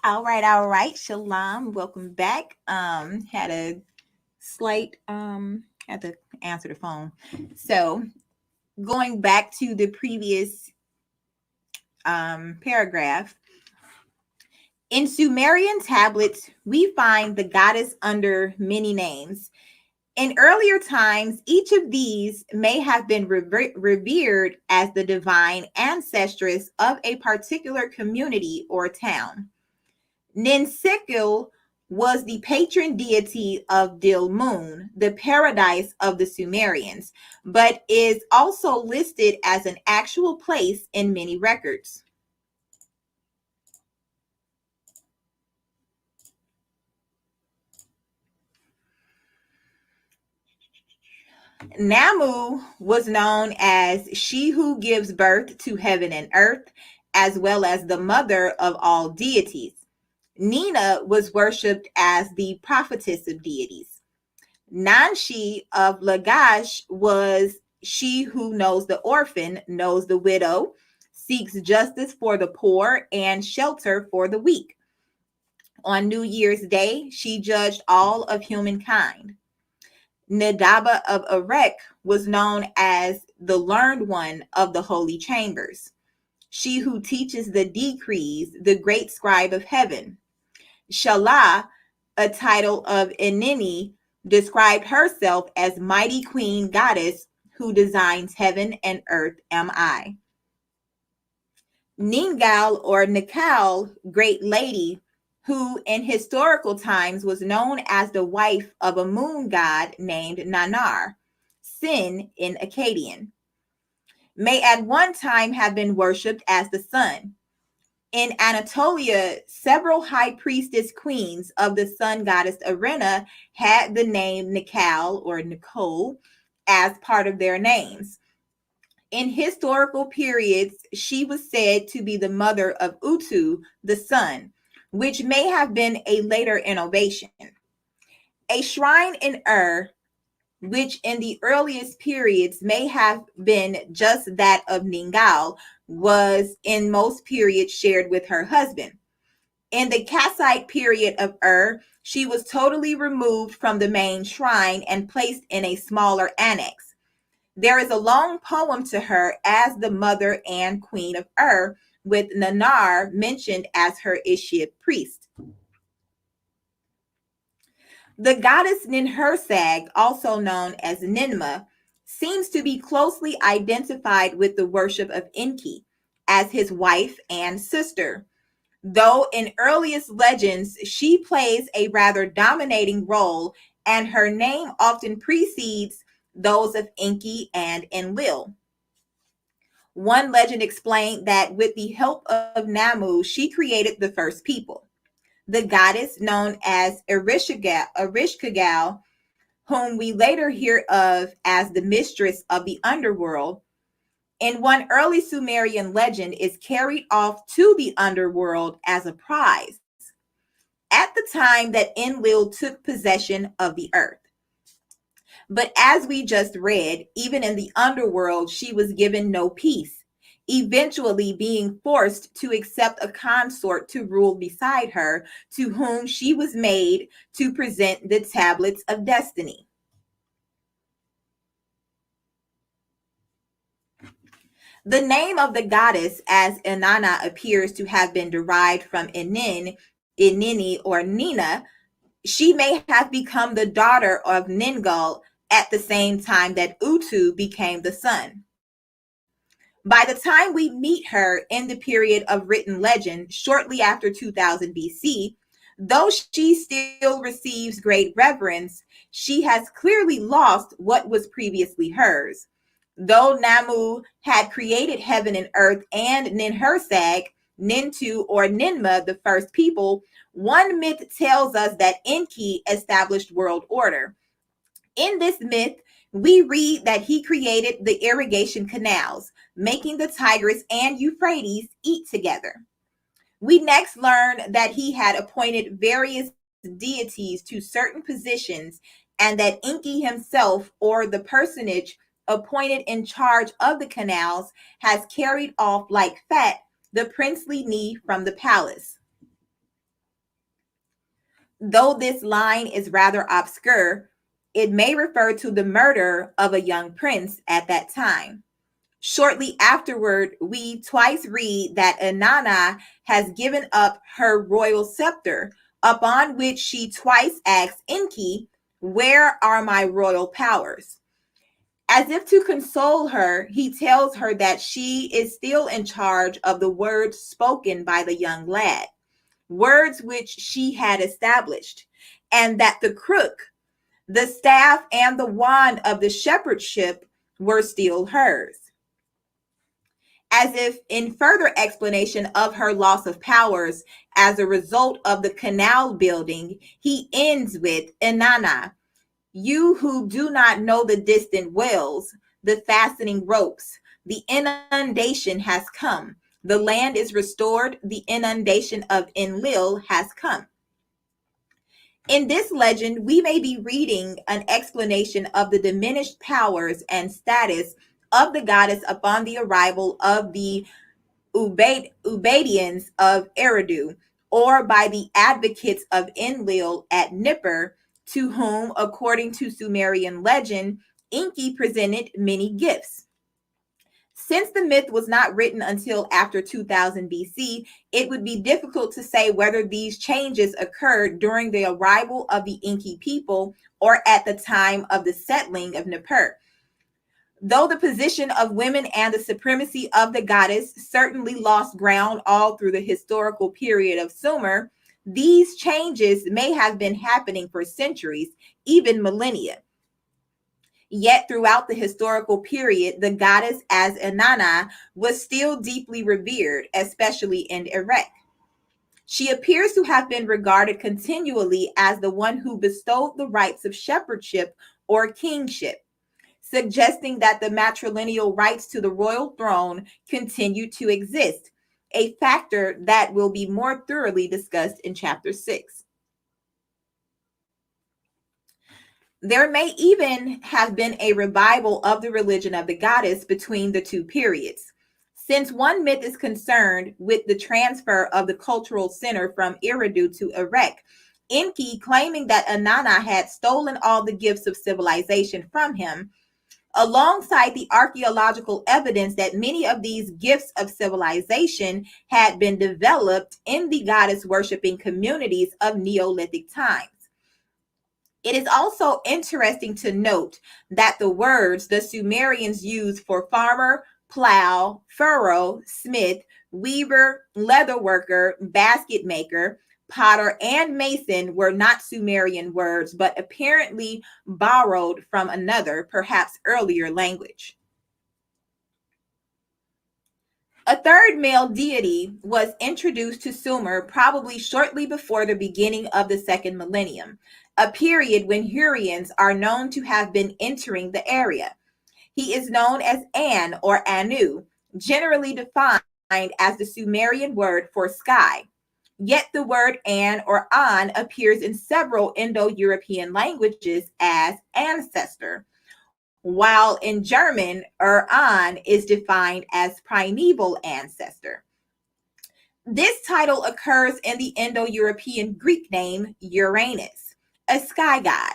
All right. Shalom. Welcome back. Had a slight had to answer the phone. So going back to the previous paragraph. In Sumerian tablets, we find the goddess under many names. In earlier times, each of these may have been revered as the divine ancestress of a particular community or town. Ninsikil was the patron deity of Dilmun, the paradise of the Sumerians, but is also listed as an actual place in many records. Namu was known as she who gives birth to heaven and earth, as well as the mother of all deities. Nina was worshipped as the prophetess of deities. Nanshi of Lagash was she who knows the orphan, knows the widow, seeks justice for the poor, and shelter for the weak. On New Year's Day, she judged all of humankind. Nadaba of Erech was known as the learned one of the holy chambers, she who teaches the decrees, the great scribe of heaven. Shalah, a title of Enini, described herself as mighty queen goddess who designs heaven and earth am I. Ningal or Nikal, great lady, who in historical times was known as the wife of a moon god named Nanar, Sin in Akkadian, may at one time have been worshipped as the sun. In Anatolia, several high priestess queens of the sun goddess Irena had the name Nikal or Nicole as part of their names. In historical periods, she was said to be the mother of Utu, the sun, which may have been a later innovation. A shrine in which in the earliest periods may have been just that of Ningal, was in most periods shared with her husband. In the Kassite period of she was totally removed from the main shrine and placed in a smaller annex. There is a long poem to her as the mother and queen of with Nanar mentioned as her Ishib priest. The goddess Ninhursag, also known as Ninmah, seems to be closely identified with the worship of Enki as his wife and sister, though in earliest legends she plays a rather dominating role and her name often precedes those of Enki and Enlil. One legend explained that with the help of Namu, she created the first people. The goddess known as Erishkigal, whom we later hear of as the mistress of the underworld, in one early Sumerian legend is carried off to the underworld as a prize at the time that Enlil took possession of the earth. But as we just read, even in the underworld, she was given no peace, eventually being forced to accept a consort to rule beside her, to whom she was made to present the tablets of destiny. The name of the goddess, as Inanna, appears to have been derived from Inini, or Nina. She may have become the daughter of Ningal at the same time that Utu became the sun. By the time we meet her in the period of written legend, shortly after 2000 BC, though she still receives great reverence, she has clearly lost what was previously hers. Though Namu had created heaven and earth and Ninhursag, Nintu or Ninmah, the first people, one myth tells us that Enki established world order. In this myth, we read that he created the irrigation canals, making the Tigris and Euphrates eat together. We next learn that he had appointed various deities to certain positions and that Enki himself, or the personage appointed in charge of the canals, has carried off like fat the princely knee from the palace. Though this line is rather obscure, it may refer to the murder of a young prince at that time. Shortly afterward, we twice read that Inanna has given up her royal scepter, upon which she twice asks Enki, "Where are my royal powers?" As if to console her, he tells her that she is still in charge of the words spoken by the young lad, words which she had established, and that the crook, the staff, and the wand of the shepherdship were still hers. As if in further explanation of her loss of powers as a result of the canal building, he ends with, "Inanna, you who do not know the distant wells, the fastening ropes, the inundation has come. The land is restored. The inundation of Enlil has come." In this legend, we may be reading an explanation of the diminished powers and status of the goddess upon the arrival of the Ubaidians of Eridu, or by the advocates of Enlil at Nippur, to whom, according to Sumerian legend, Enki presented many gifts. Since the myth was not written until after 2000 BC, it would be difficult to say whether these changes occurred during the arrival of the Enki people or at the time of the settling of Nippur. Though the position of women and the supremacy of the goddess certainly lost ground all through the historical period of Sumer, these changes may have been happening for centuries, even millennia. Yet throughout the historical period, the goddess as Inanna was still deeply revered, especially in Erech. She appears to have been regarded continually as the one who bestowed the rights of shepherdship or kingship, suggesting that the matrilineal rights to the royal throne continue to exist, a factor that will be more thoroughly discussed in chapter 6. There may even have been a revival of the religion of the goddess between the two periods. Since one myth is concerned with the transfer of the cultural center from Eridu to Erech, Enki claiming that Inanna had stolen all the gifts of civilization from him, alongside the archaeological evidence that many of these gifts of civilization had been developed in the goddess worshiping communities of Neolithic times. It is also interesting to note that the words the Sumerians used for farmer, plow, furrow, smith, weaver, leather worker, basket maker, potter, and mason were not Sumerian words, but apparently borrowed from another, perhaps earlier language. A third male deity was introduced to Sumer probably shortly before the beginning of the second millennium, a period when Hurrians are known to have been entering the area. He is known as An or Anu, generally defined as the Sumerian word for sky. Yet the word An or An appears in several Indo-European languages as ancestor, while in German, An is defined as primeval ancestor. This title occurs in the Indo-European Greek name Uranus, a sky god.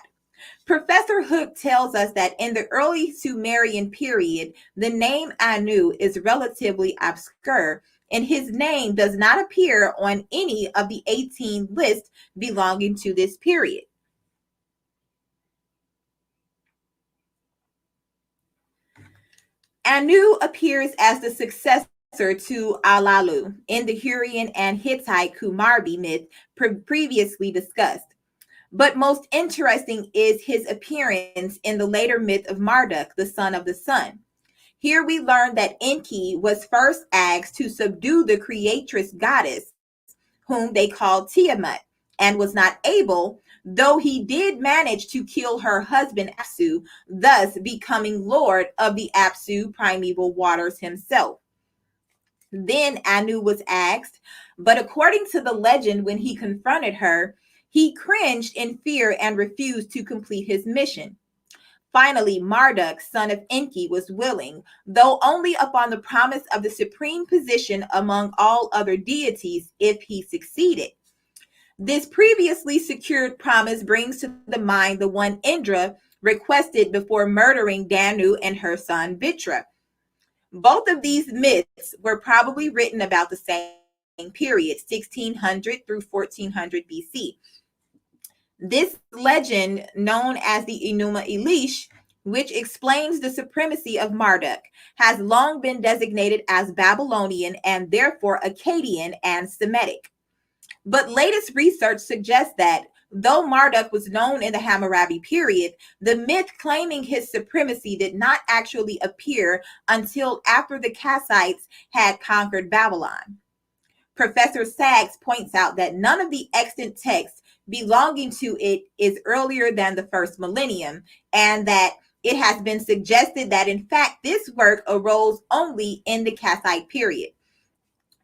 Professor Hook tells us that in the early Sumerian period, the name Anu is relatively obscure, and his name does not appear on any of the 18 lists belonging to this period. Anu appears as the successor to Alalu in the Hurrian and Hittite Kumarbi myth previously discussed. But most interesting is his appearance in the later myth of Marduk, the son of the sun. Here we learn that Enki was first asked to subdue the creatress goddess, whom they called Tiamat, and was not able, though he did manage to kill her husband Apsu, thus becoming lord of the Apsu primeval waters himself. Then Anu was asked, but according to the legend, when he confronted her, he cringed in fear and refused to complete his mission. Finally, Marduk, son of Enki, was willing, though only upon the promise of the supreme position among all other deities if he succeeded. This previously secured promise brings to the mind the one Indra requested before murdering Danu and her son Vitra. Both of these myths were probably written about the same period, 1600 through 1400 BC. This legend, known as the Enuma Elish, which explains the supremacy of Marduk, has long been designated as Babylonian and therefore Akkadian and Semitic. But latest research suggests that though Marduk was known in the Hammurabi period, the myth claiming his supremacy did not actually appear until after the Kassites had conquered Babylon. Professor Sachs points out that none of the extant texts belonging to it is earlier than the first millennium, and that it has been suggested that in fact this work arose only in the Kassite period,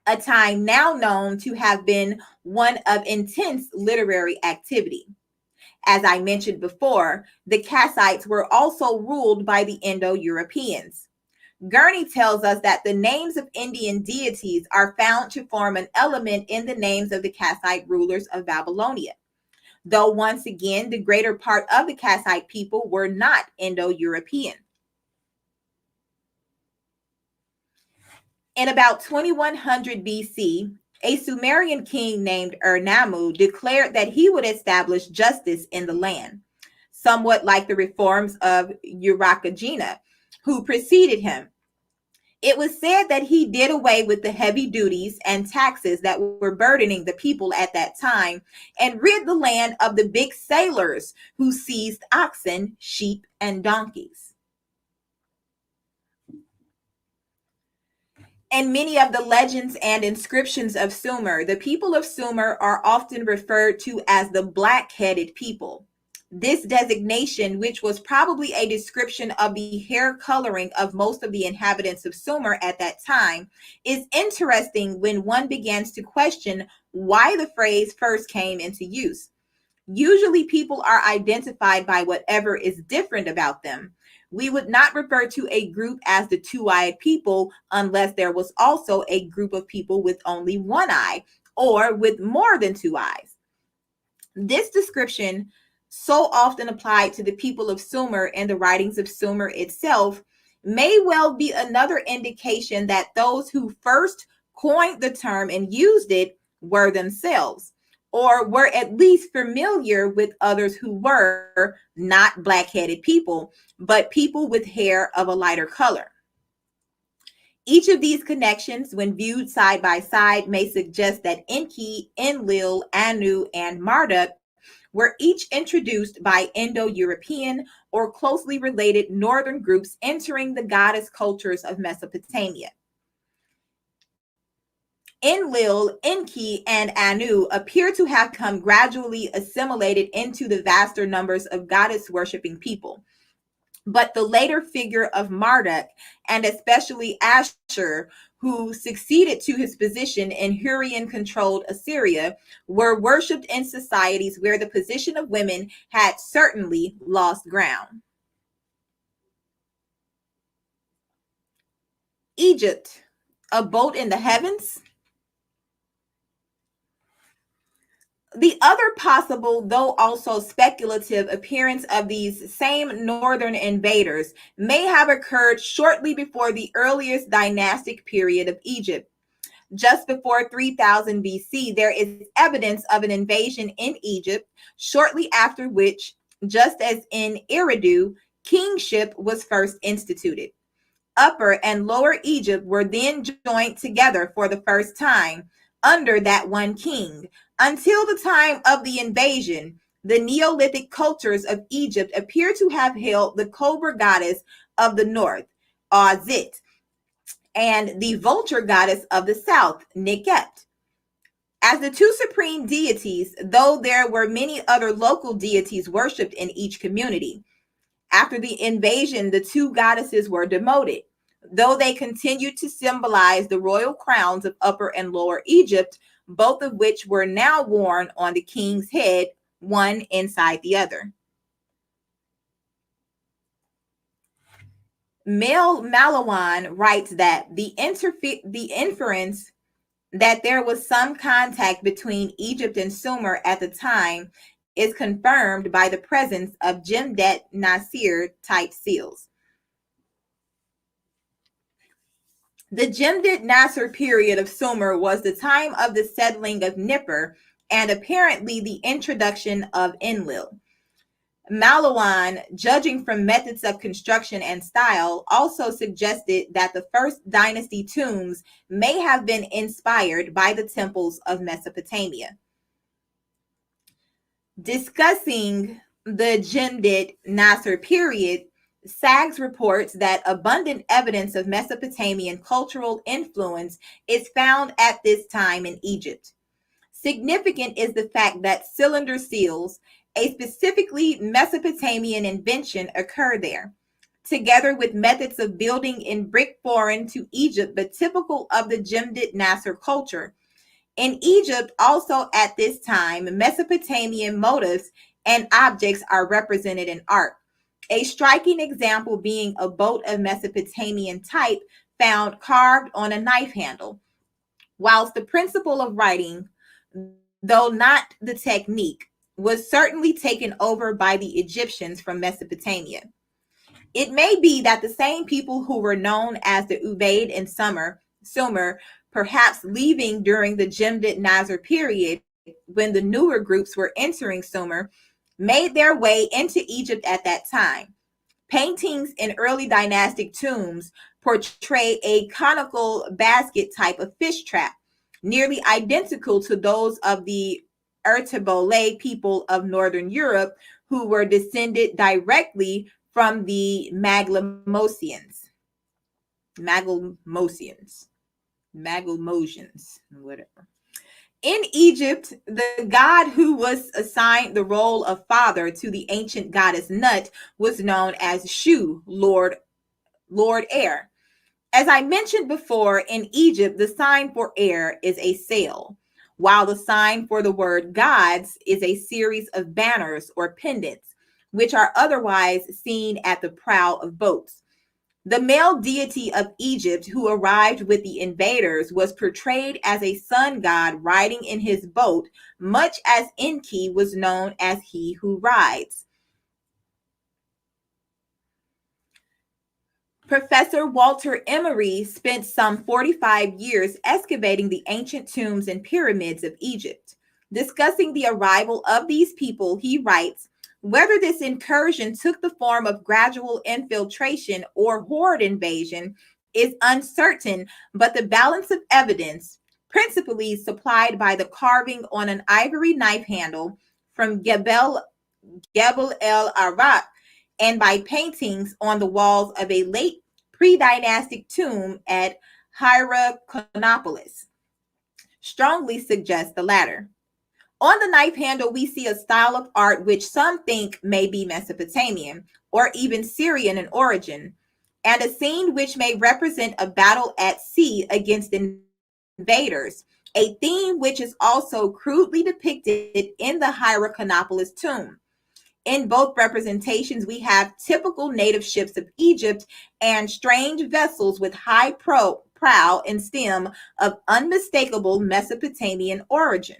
a time now known to have been one of intense literary activity. As I mentioned before, the Kassites were also ruled by the Indo-Europeans. Gurney tells us that the names of Indian deities are found to form an element in the names of the Kassite rulers of Babylonia, though once again the greater part of the Kassite people were not Indo-European. In about 2100 BC, a Sumerian king named Ur-Nammu declared that he would establish justice in the land, somewhat like the reforms of Urakagina, who preceded him. It was said that he did away with the heavy duties and taxes that were burdening the people at that time and rid the land of the big sailors who seized oxen, sheep, and donkeys. In many of the legends and inscriptions of Sumer, the people of Sumer are often referred to as the black-headed people. This designation, which was probably a description of the hair coloring of most of the inhabitants of Sumer at that time, is interesting when one begins to question why the phrase first came into use. Usually people are identified by whatever is different about them. We would not refer to a group as the two-eyed people unless there was also a group of people with only one eye or with more than two eyes. This description, so often applied to the people of Sumer in the writings of Sumer itself, may well be another indication that those who first coined the term and used it were themselves, or were at least familiar with others who were not black-headed people, but people with hair of a lighter color. Each of these connections, when viewed side by side, may suggest that Enki, Enlil, Anu, and Marduk were each introduced by Indo-European or closely related northern groups entering the goddess cultures of Mesopotamia. Enlil, Enki, and Anu appear to have come gradually assimilated into the vaster numbers of goddess-worshipping people. But the later figure of Marduk, and especially Ashur, who succeeded to his position in Hurrian-controlled Assyria, were worshipped in societies where the position of women had certainly lost ground. Egypt, a boat in the heavens? The other possible, though also speculative, appearance of these same northern invaders may have occurred shortly before the earliest dynastic period of Egypt. Just before 3000 BC, there is evidence of an invasion in Egypt, shortly after which, just as in Eridu, kingship was first instituted. Upper and Lower Egypt were then joined together for the first time under that one king. Until the time of the invasion, the Neolithic cultures of Egypt appear to have held the cobra goddess of the north, Azit, and the vulture goddess of the south, Niket, as the two supreme deities, though there were many other local deities worshipped in each community. After the invasion, the two goddesses were demoted, though they continued to symbolize the royal crowns of Upper and Lower Egypt, both of which were now worn on the king's head, one inside the other. Mel Malawan writes that the inference That there was some contact between Egypt and Sumer at the time is confirmed by the presence of Jemdet Nasir type seals. The Jemdet Nasser period of Sumer was the time of the settling of Nippur and apparently the introduction of Enlil. Malawan, judging from methods of construction and style, also suggested that the first dynasty tombs may have been inspired by the temples of Mesopotamia. Discussing the Jemdet Nasser period, Sachs reports that abundant evidence of Mesopotamian cultural influence is found at this time in Egypt. Significant is the fact that cylinder seals, a specifically Mesopotamian invention, occur there, together with methods of building in brick foreign to Egypt but typical of the Jemdet Nasser culture. In Egypt, also at this time, Mesopotamian motifs and objects are represented in art. A striking example being a boat of Mesopotamian type found carved on a knife handle. Whilst the principle of writing, though not the technique, was certainly taken over by the Egyptians from Mesopotamia. It may be that the same people who were known as the Ubaid and Sumer, perhaps leaving during the Jemdet Nasser period when the newer groups were entering Sumer, made their way into Egypt at that time. Paintings in early dynastic tombs portray a conical basket type of fish trap, nearly identical to those of the Ertebole people of Northern Europe, who were descended directly from the Maglemosians, whatever. In Egypt, the god who was assigned the role of father to the ancient goddess Nut was known as Shu, Lord Air. As I mentioned before, in Egypt, the sign for air is a sail, while the sign for the word gods is a series of banners or pendants, which are otherwise seen at the prow of boats. The male deity of Egypt who arrived with the invaders was portrayed as a sun god riding in his boat, much as Enki was known as he who rides. Professor Walter Emery spent some 45 years excavating the ancient tombs and pyramids of Egypt. Discussing the arrival of these people, he writes, whether this incursion took the form of gradual infiltration or horde invasion is uncertain, but the balance of evidence, principally supplied by the carving on an ivory knife handle from Gebel el Arak and by paintings on the walls of a late pre-dynastic tomb at Hierakonpolis, strongly suggests the latter. On the knife handle, we see a style of art which some think may be Mesopotamian or even Syrian in origin, and a scene which may represent a battle at sea against invaders, a theme which is also crudely depicted in the Hierakonpolis tomb. In both representations, we have typical native ships of Egypt and strange vessels with high prow and stem of unmistakable Mesopotamian origin.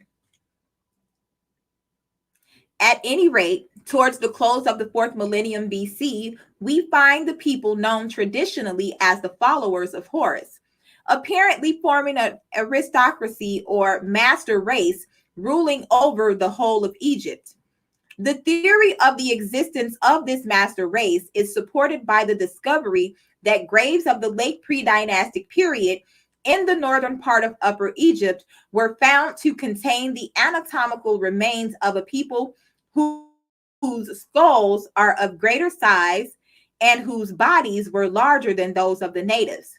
At any rate, towards the close of the 4th millennium BC, we find the people known traditionally as the followers of Horus, apparently forming an aristocracy or master race ruling over the whole of Egypt. The theory of the existence of this master race is supported by the discovery that graves of the late pre-dynastic period in the northern part of Upper Egypt were found to contain the anatomical remains of a people whose skulls are of greater size and whose bodies were larger than those of the natives.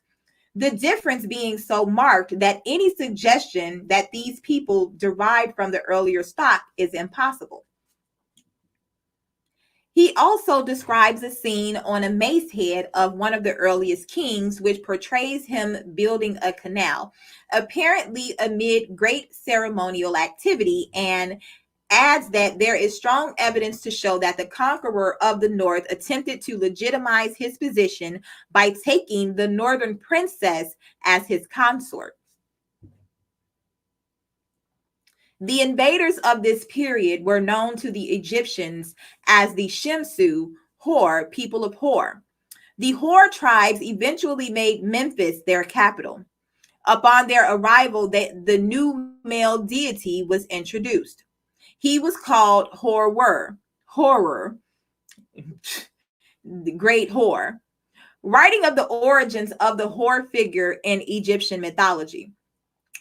The difference being so marked that any suggestion that these people derived from the earlier stock is impossible. He also describes a scene on a mace head of one of the earliest kings, which portrays him building a canal, apparently amid great ceremonial activity, and adds that there is strong evidence to show that the conqueror of the north attempted to legitimize his position by taking the northern princess as his consort. The invaders of this period were known to the Egyptians as the Shemsu, Hor, people of Hor. The Hor tribes eventually made Memphis their capital. Upon their arrival, the new male deity was introduced. He was called Horror, the great Hor, writing of the origins of the Hor figure in Egyptian mythology.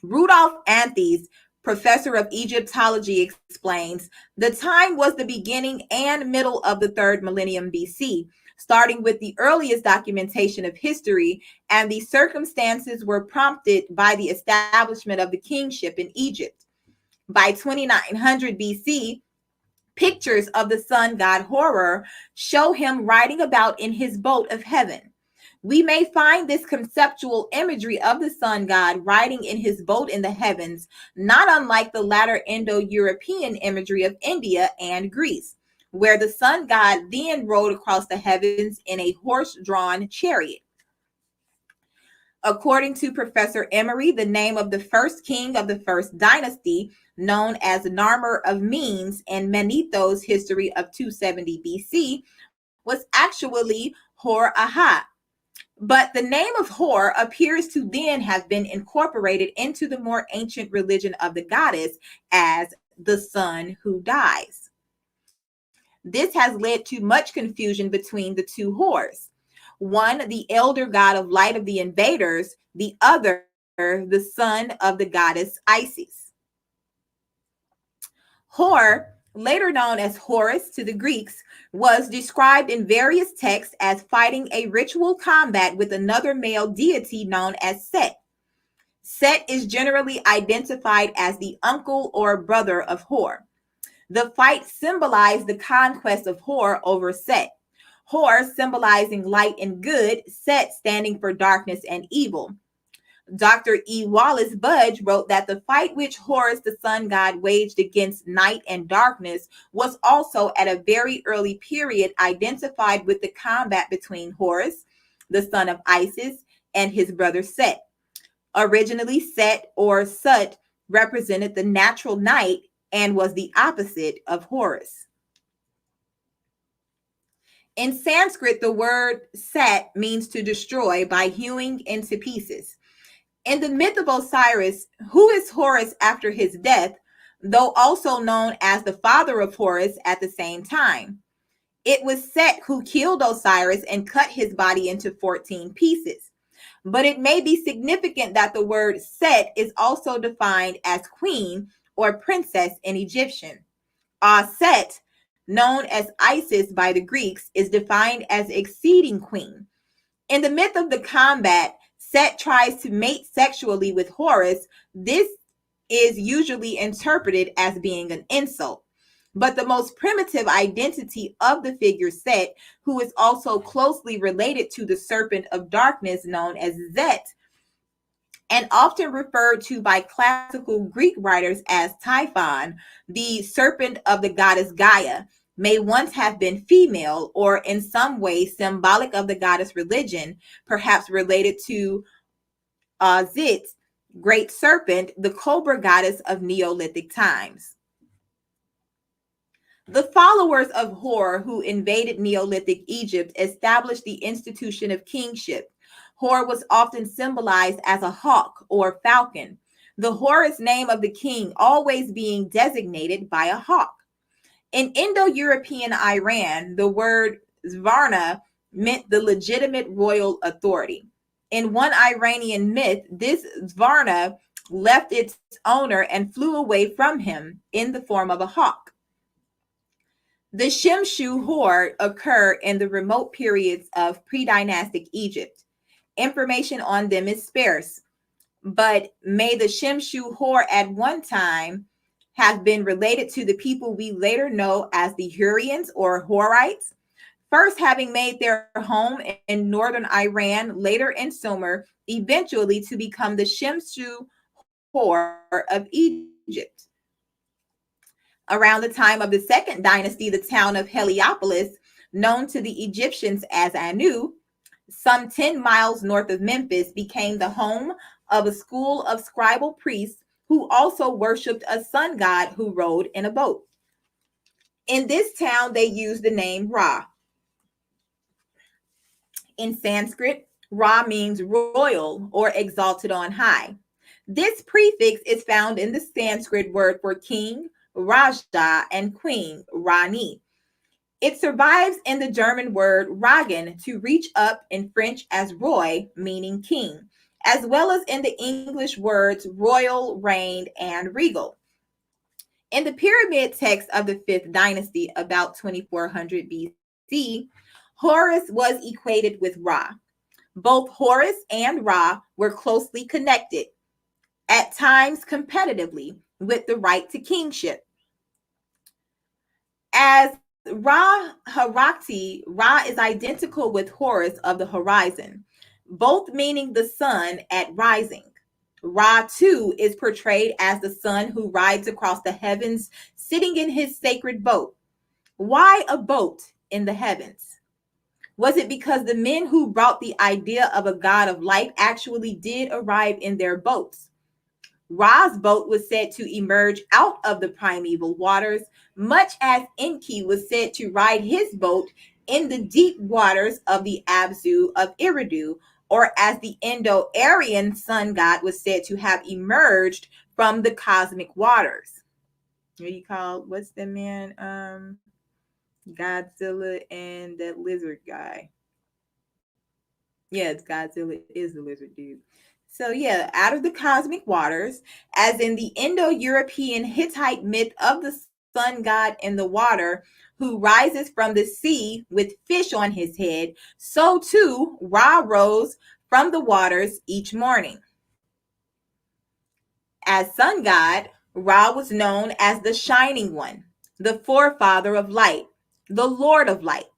Rudolf Anthes, professor of Egyptology, explains the time was the beginning and middle of the third millennium BC, starting with the earliest documentation of history, and the circumstances were prompted by the establishment of the kingship in Egypt. By 2900 BC, pictures of the sun god Horror show him riding about in his boat of heaven. We may find this conceptual imagery of the sun god riding in his boat in the heavens, not unlike the latter Indo-European imagery of India and Greece, where the sun god then rode across the heavens in a horse-drawn chariot. According to Professor Emery, the name of the first king of the first dynasty, known as Narmer of Menes in Manetho's History of 270 BC, was actually Hor-Aha. But the name of Hor appears to then have been incorporated into the more ancient religion of the goddess as the sun who dies. This has led to much confusion between the two Hors. One, the elder god of light of the invaders, the other, the son of the goddess Isis. Hor, later known as Horus to the Greeks, was described in various texts as fighting a ritual combat with another male deity known as Set. Set is generally identified as the uncle or brother of Hor. The fight symbolized the conquest of Hor over Set. Hor symbolizing light and good, Set standing for darkness and evil. Dr. E. Wallace Budge wrote that the fight which Horus, the sun god, waged against night and darkness was also at a very early period identified with the combat between Horus, the son of Isis, and his brother Set. Originally, Set or Sut represented the natural night and was the opposite of Horus. In Sanskrit, the word Sat means to destroy by hewing into pieces. In the myth of Osiris, who is Horus after his death, though also known as the father of Horus at the same time? It was Set who killed Osiris and cut his body into 14 pieces. But it may be significant that the word Set is also defined as queen or princess in Egyptian. Set, known as Isis by the Greeks, is defined as exceeding queen. In the myth of the combat, Set tries to mate sexually with Horus. This is usually interpreted as being an insult. But the most primitive identity of the figure Set, who is also closely related to the serpent of darkness known as Zet, and often referred to by classical Greek writers as Typhon, the serpent of the goddess Gaia, may once have been female or in some way symbolic of the goddess religion, perhaps related to Zit, great serpent, the cobra goddess of Neolithic times. The followers of Hor who invaded Neolithic Egypt established the institution of kingship. Hor was often symbolized as a hawk or falcon, the Horus name of the king always being designated by a hawk. In Indo-European Iran, the word Zvarna meant the legitimate royal authority. In one Iranian myth, this Zvarna left its owner and flew away from him in the form of a hawk. The Shemshu Hor occur in the remote periods of pre-dynastic Egypt. Information on them is sparse, but may the Shemshu Hor at one time have been related to the people we later know as the Hurrians or Horites, first having made their home in northern Iran, later in Sumer, eventually to become the Shemshu Hor of Egypt. Around the time of the second dynasty, the town of Heliopolis, known to the Egyptians as Anu, some 10 miles north of Memphis, became the home of a school of scribal priests who also worshipped a sun god who rode in a boat. In this town, they used the name Ra. In Sanskrit, Ra means royal or exalted on high. This prefix is found in the Sanskrit word for king, Raja, and queen, Rani. It survives in the German word Ragen, to reach up, in French as roi, meaning king, as well as in the English words royal, reigned, and regal. In the pyramid text of the 5th dynasty, about 2400 BC, Horus was equated with Ra. Both Horus and Ra were closely connected, at times competitively, with the right to kingship. As Ra Harakti, Ra is identical with Horus of the horizon, both meaning the sun at rising. Ra, too, is portrayed as the sun who rides across the heavens, sitting in his sacred boat. Why a boat in the heavens? Was it because the men who brought the idea of a god of light actually did arrive in their boats? Ra's boat was said to emerge out of the primeval waters, much as Enki was said to ride his boat in the deep waters of the Abzu of Eridu, or as the Indo-Aryan sun god was said to have emerged from the cosmic waters. What do you call, what's the man? Godzilla and that lizard guy. Yeah, it's Godzilla is the lizard dude. So yeah, out of the cosmic waters, as in the Indo-European Hittite myth of the sun god in the water, who rises from the sea with fish on his head, so too Ra rose from the waters each morning. As sun god, Ra was known as the Shining One, the forefather of light, the Lord of light.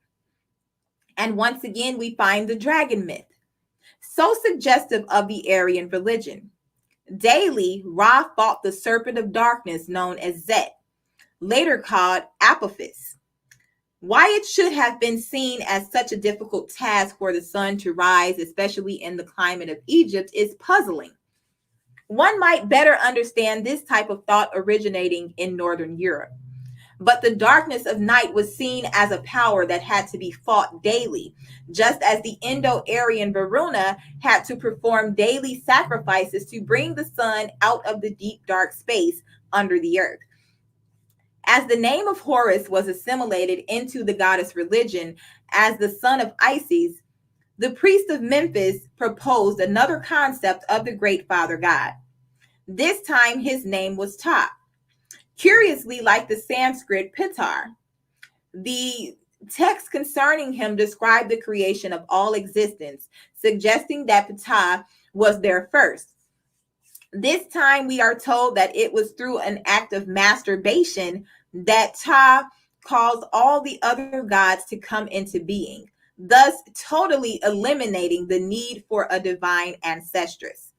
And once again, we find the dragon myth, so suggestive of the Aryan religion. Daily, Ra fought the serpent of darkness known as Zet, later called Apophis. Why it should have been seen as such a difficult task for the sun to rise, especially in the climate of Egypt, is puzzling. One might better understand this type of thought originating in Northern Europe. But the darkness of night was seen as a power that had to be fought daily, just as the Indo-Aryan Varuna had to perform daily sacrifices to bring the sun out of the deep dark space under the earth. As the name of Horus was assimilated into the goddess religion as the son of Isis, the priest of Memphis proposed another concept of the great father god. This time his name was Ptah. Curiously, like the Sanskrit Pitar, the text concerning him described the creation of all existence, suggesting that Ptah was there first. This time we are told that it was through an act of masturbation that Ptah caused all the other gods to come into being, thus totally eliminating the need for a divine ancestress.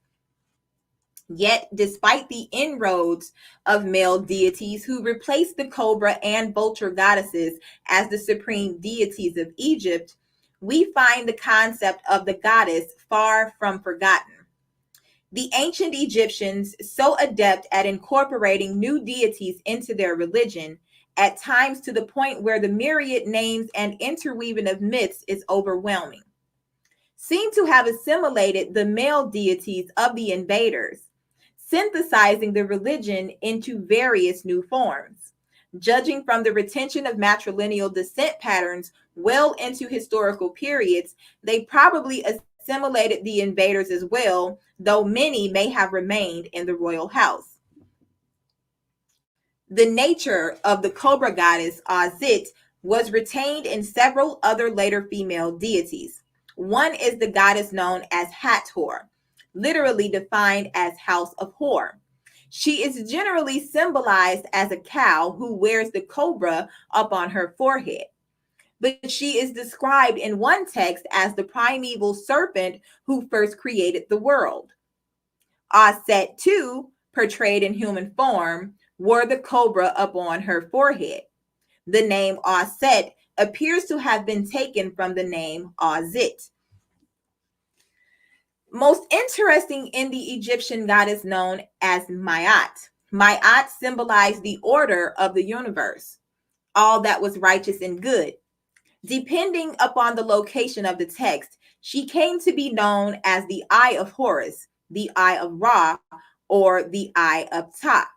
Yet, despite the inroads of male deities who replaced the cobra and vulture goddesses as the supreme deities of Egypt, we find the concept of the goddess far from forgotten. The ancient Egyptians, so adept at incorporating new deities into their religion, at times to the point where the myriad names and interweaving of myths is overwhelming, seem to have assimilated the male deities of the invaders, synthesizing the religion into various new forms. Judging from the retention of matrilineal descent patterns well into historical periods, they probably assimilated the invaders as well, though many may have remained in the royal house. The nature of the cobra goddess Azit was retained in several other later female deities. One is the goddess known as Hathor, literally defined as House of Hor. She is generally symbolized as a cow who wears the cobra up on her forehead. But she is described in one text as the primeval serpent who first created the world. Aset, too, portrayed in human form, wore the cobra up on her forehead. The name Aset appears to have been taken from the name Azit. Most interesting in the Egyptian goddess known as Ma'at. Ma'at symbolized the order of the universe, all that was righteous and good. Depending upon the location of the text, she came to be known as the Eye of Horus, the Eye of Ra, or the Eye of Ta.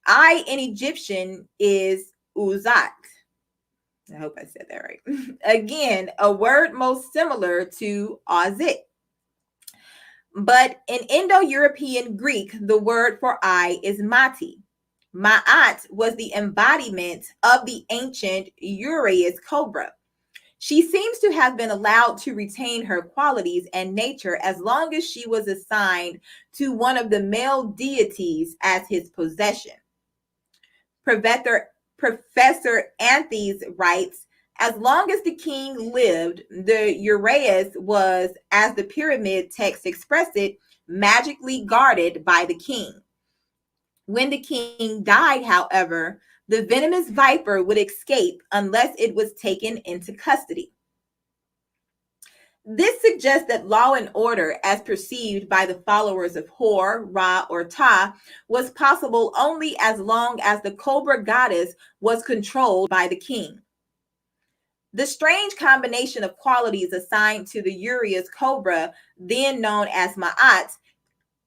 Eye in Egyptian is Uzat. I hope I said that right. Again, a word most similar to Azit. But in Indo-European Greek, the word for eye is mati. Ma'at was the embodiment of the ancient Uraeus cobra. She seems to have been allowed to retain her qualities and nature as long as she was assigned to one of the male deities as his possession. Professor Anthes writes, as long as the king lived, the uraeus was, as the pyramid text expressed it, magically guarded by the king. When the king died, however, the venomous viper would escape unless it was taken into custody. This suggests that law and order, as perceived by the followers of Hor, Ra, or Ta, was possible only as long as the cobra goddess was controlled by the king. The strange combination of qualities assigned to the Uraeus cobra, then known as Ma'at,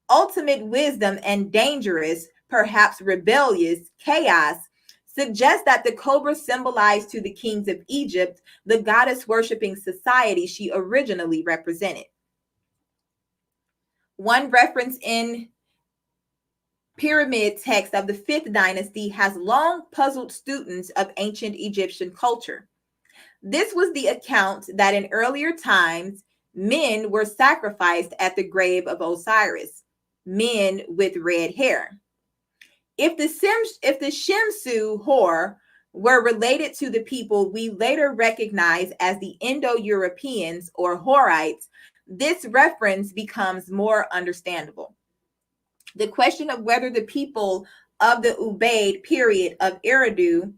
ultimate wisdom and dangerous, perhaps rebellious, chaos, suggests that the cobra symbolized to the kings of Egypt the goddess worshiping society she originally represented. One reference in pyramid text of the 5th dynasty has long puzzled students of ancient Egyptian culture. This was the account that in earlier times, men were sacrificed at the grave of Osiris, men with red hair. If the Shemsu Hor were related to the people we later recognize as the Indo-Europeans or Horites, this reference becomes more understandable. The question of whether the people of the Ubaid period of Eridu,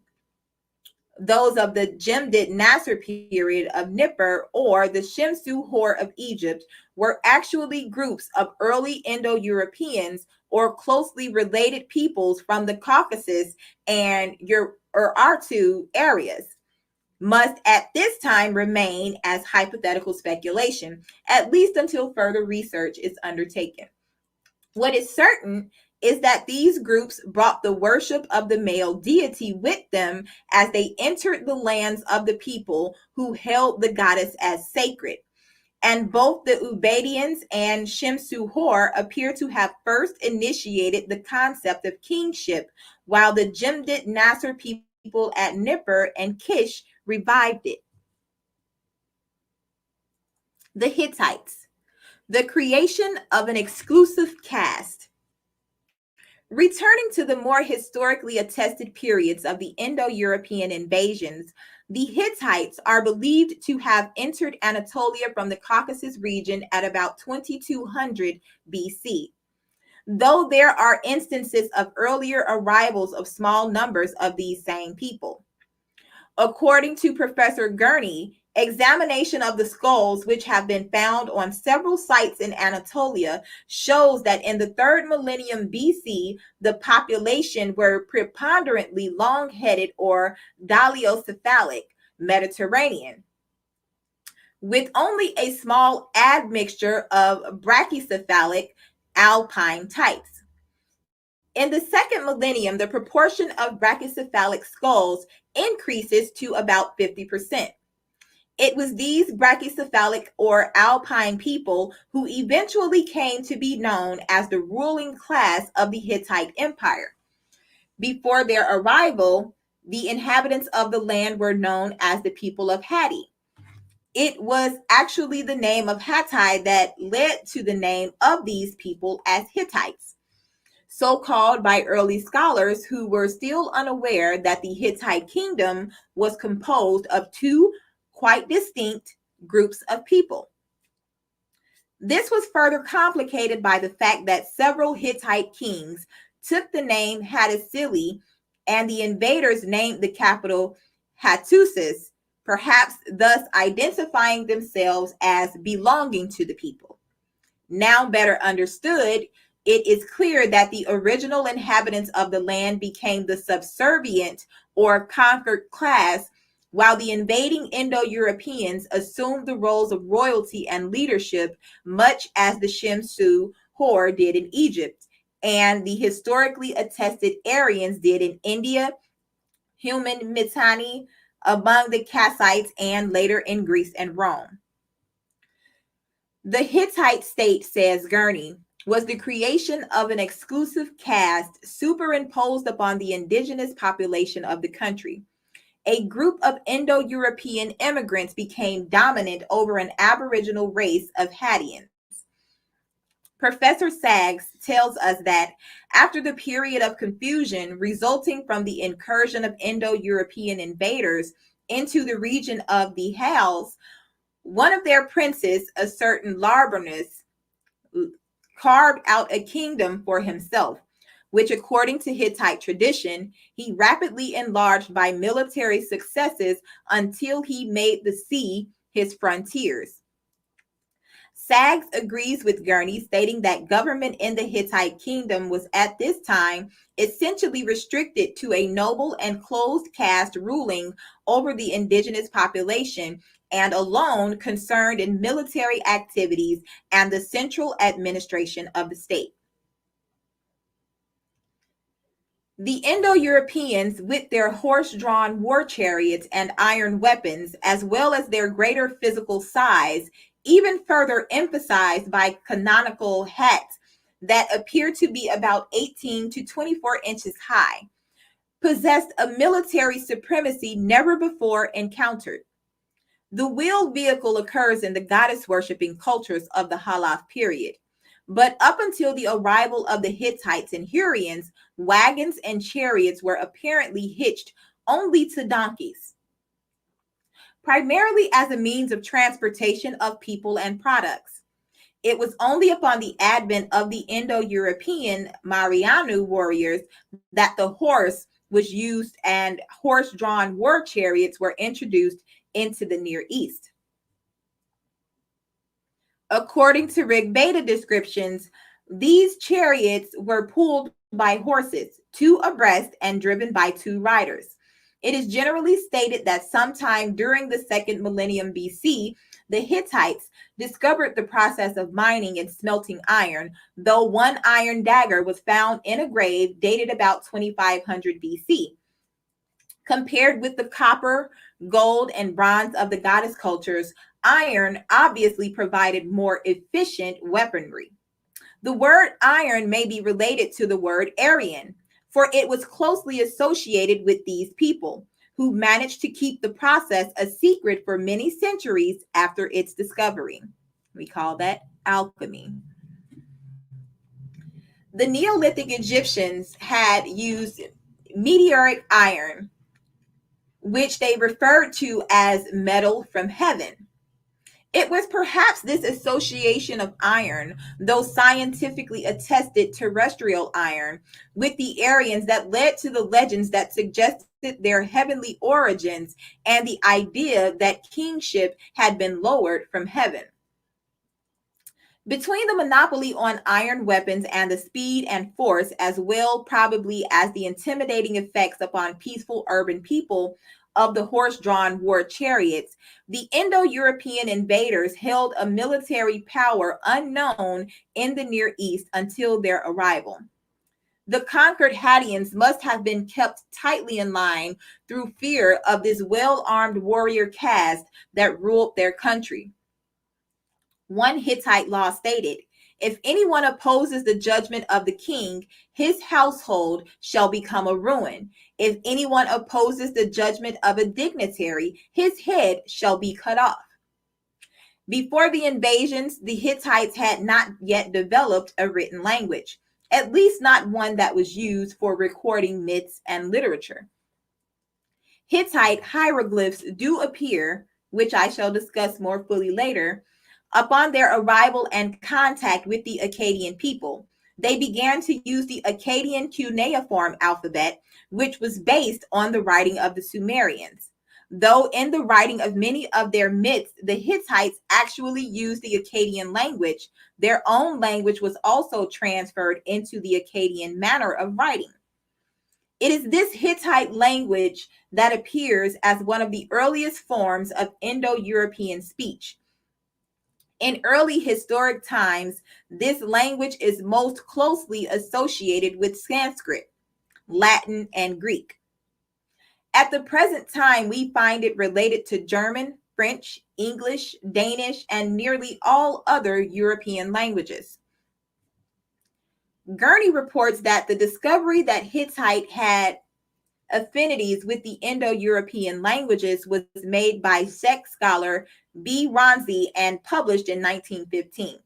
those of the Jemdit Nasser period of Nippur, or the Shemsu Hor of Egypt were actually groups of early Indo-Europeans or closely related peoples from the Caucasus and Urartu areas must at this time remain as hypothetical speculation, at least until further research is undertaken. What is certain is that these groups brought the worship of the male deity with them as they entered the lands of the people who held the goddess as sacred. And both the Ubaidians and Shemsu Hor appear to have first initiated the concept of kingship, while the Jemdit Nasser people at Nippur and Kish revived it. The Hittites, the creation of an exclusive caste. Returning to the more historically attested periods of the Indo-European invasions, the Hittites are believed to have entered Anatolia from the Caucasus region at about 2200 BC, though there are instances of earlier arrivals of small numbers of these same people. According to Professor Gurney, examination of the skulls, which have been found on several sites in Anatolia, shows that in the 3rd millennium BC, the population were preponderantly long-headed or dolichocephalic Mediterranean, with only a small admixture of brachycephalic alpine types. In the 2nd millennium, the proportion of brachycephalic skulls increases to about 50%. It was these brachycephalic or alpine people who eventually came to be known as the ruling class of the Hittite Empire. Before their arrival, the inhabitants of the land were known as the people of Hatti. It was actually the name of Hattai that led to the name of these people as Hittites, so called by early scholars who were still unaware that the Hittite kingdom was composed of two quite distinct groups of people. This was further complicated by the fact that several Hittite kings took the name Hattusili, and the invaders named the capital Hattusis, perhaps thus identifying themselves as belonging to the people. Now better understood, it is clear that the original inhabitants of the land became the subservient or conquered class, while the invading Indo-Europeans assumed the roles of royalty and leadership, much as the Shemsu Hor did in Egypt, and the historically attested Aryans did in India, human Mitanni, among the Kassites, and later in Greece and Rome. The Hittite state, says Gurney, was the creation of an exclusive caste superimposed upon the indigenous population of the country. A group of Indo-European immigrants became dominant over an aboriginal race of Hattiyans. Professor Saggs tells us that after the period of confusion resulting from the incursion of Indo-European invaders into the region of the Hals, one of their princes, a certain Larbonus, carved out a kingdom for himself, which according to Hittite tradition, he rapidly enlarged by military successes until he made the sea his frontiers. Saggs agrees with Gurney, stating that government in the Hittite kingdom was at this time essentially restricted to a noble and closed caste ruling over the indigenous population and alone concerned in military activities and the central administration of the state. The Indo-Europeans, with their horse-drawn war chariots and iron weapons, as well as their greater physical size, even further emphasized by canonical hats that appear to be about 18 to 24 inches high, possessed a military supremacy never before encountered. The wheeled vehicle occurs in the goddess-worshipping cultures of the Halaf period. But up until the arrival of the Hittites and Hurrians, wagons and chariots were apparently hitched only to donkeys, primarily as a means of transportation of people and products. It was only upon the advent of the Indo-European Marianu warriors that the horse was used and horse-drawn war chariots were introduced into the Near East. According to Rig Veda descriptions, these chariots were pulled by horses, two abreast and driven by two riders. It is generally stated that sometime during the second millennium BC, the Hittites discovered the process of mining and smelting iron, though one iron dagger was found in a grave dated about 2500 BC. Compared with the copper, gold, and bronze of the goddess cultures, iron obviously provided more efficient weaponry. The word iron may be related to the word Aryan, for it was closely associated with these people, who managed to keep the process a secret for many centuries after its discovery. We call that alchemy. The Neolithic Egyptians had used meteoric iron, which they referred to as metal from heaven. It was perhaps this association of iron, though scientifically attested terrestrial iron, with the Aryans that led to the legends that suggested their heavenly origins and the idea that kingship had been lowered from heaven. Between the monopoly on iron weapons and the speed and force, as well probably as the intimidating effects upon peaceful urban people of the horse-drawn war chariots, the Indo-European invaders held a military power unknown in the Near East until their arrival. The conquered Hattiyans must have been kept tightly in line through fear of this well-armed warrior caste that ruled their country. One Hittite law stated, "If anyone opposes the judgment of the king, his household shall become a ruin. If anyone opposes the judgment of a dignitary, his head shall be cut off." Before the invasions, the Hittites had not yet developed a written language, at least not one that was used for recording myths and literature. Hittite hieroglyphs do appear, which I shall discuss more fully later. Upon their arrival and contact with the Akkadian people, they began to use the Akkadian cuneiform alphabet, which was based on the writing of the Sumerians. Though in the writing of many of their myths, the Hittites actually used the Akkadian language, their own language was also transferred into the Akkadian manner of writing. It is this Hittite language that appears as one of the earliest forms of Indo-European speech. In early historic times, this language is most closely associated with Sanskrit, Latin, and Greek. At the present time, we find it related to German, French, English, Danish, and nearly all other European languages. Gurney reports that the discovery that Hittite had affinities with the Indo-European languages was made by Czech scholar B. Ronzi and published in 1915.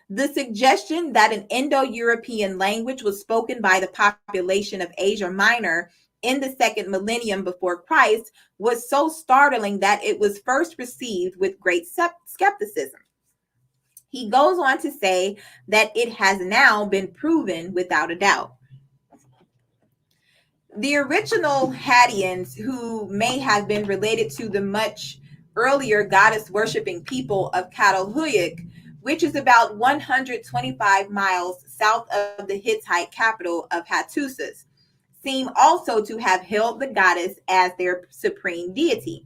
The suggestion that an Indo-European language was spoken by the population of Asia Minor in the second millennium before Christ was so startling that it was first received with great skepticism. He goes on to say that it has now been proven without a doubt. The original Hattans, who may have been related to the much earlier goddess-worshipping people of Catalhoyuk, which is about 125 miles south of the Hittite capital of Hattusis, seem also to have held the goddess as their supreme deity.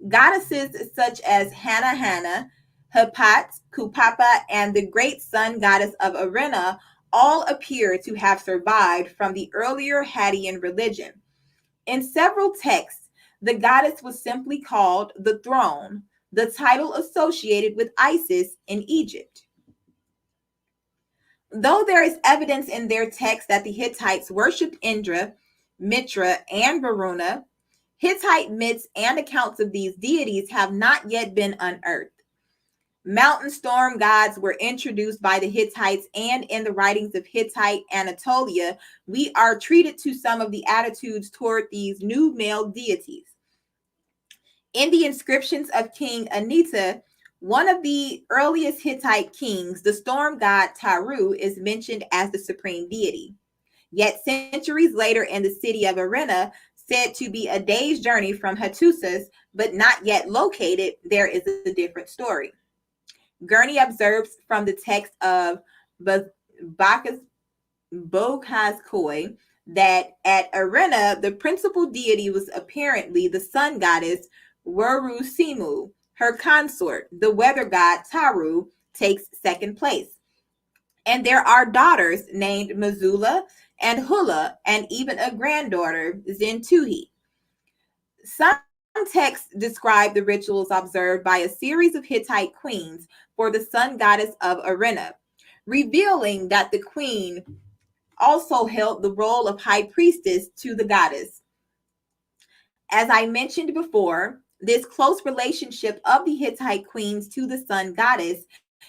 Goddesses such as Hana, Hapat, Kupapa, and the great sun goddess of Arena all appear to have survived from the earlier Hattian religion. In several texts, the goddess was simply called the throne, the title associated with Isis in Egypt. Though there is evidence in their texts that the Hittites worshipped Indra, Mitra, and Varuna, Hittite myths and accounts of these deities have not yet been unearthed. Mountain storm gods were introduced by the Hittites, and in the writings of Hittite Anatolia, we are treated to some of the attitudes toward these new male deities. In the inscriptions of King Anita, one of the earliest Hittite kings, the storm god Taru is mentioned as the supreme deity. Yet centuries later in the city of Arena, said to be a day's journey from Hattusis, but not yet located, there is a different story. Gurney observes from the text of Boghazkoy that at Arena, the principal deity was apparently the sun goddess Wurusimu. Her consort, the weather god Taru, takes second place. And there are daughters named Mazula and Hula, and even a granddaughter, Zentuhi. Some texts describe the rituals observed by a series of Hittite queens for the sun goddess of Arena, revealing that the queen also held the role of high priestess to the goddess. As I mentioned before, this close relationship of the Hittite queens to the sun goddess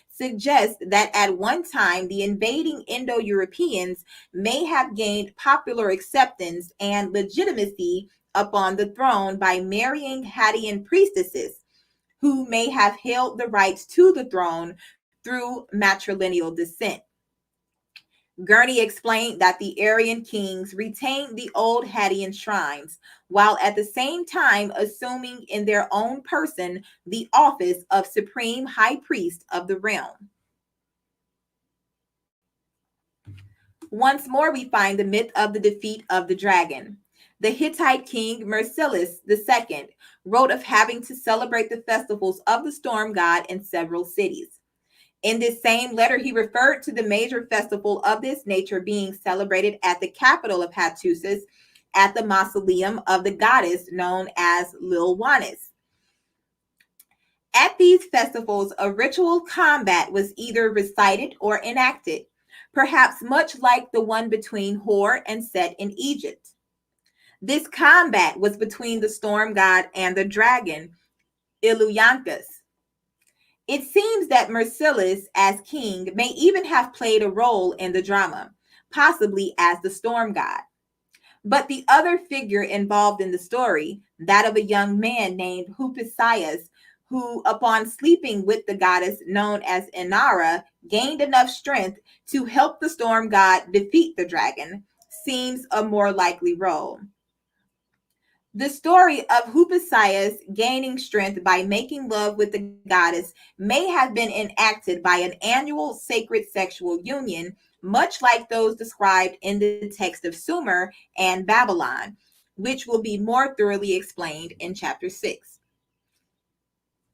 suggests that at one time the invading Indo-Europeans may have gained popular acceptance and legitimacy upon the throne by marrying Hattian priestesses who may have held the rights to the throne through matrilineal descent. Gurney explained that the Aryan kings retained the old Hattian shrines, while at the same time assuming in their own person the office of supreme high priest of the realm. Once more, we find the myth of the defeat of the dragon. The Hittite king Mercilus II wrote of having to celebrate the festivals of the storm god in several cities. In this same letter, he referred to the major festival of this nature being celebrated at the capital of Hattusis, at the mausoleum of the goddess known as Lilwanis. At these festivals, a ritual combat was either recited or enacted, perhaps much like the one between Hor and Set in Egypt. This combat was between the storm god and the dragon, Illuyankus. It seems that Mercilus, as king, may even have played a role in the drama, possibly as the storm god. But the other figure involved in the story, that of a young man named Hupisias, who, upon sleeping with the goddess known as Inara, gained enough strength to help the storm god defeat the dragon, seems a more likely role. The story of Hupasias gaining strength by making love with the goddess may have been enacted by an annual sacred sexual union, much like those described in the text of Sumer and Babylon, which will be more thoroughly explained in chapter 6.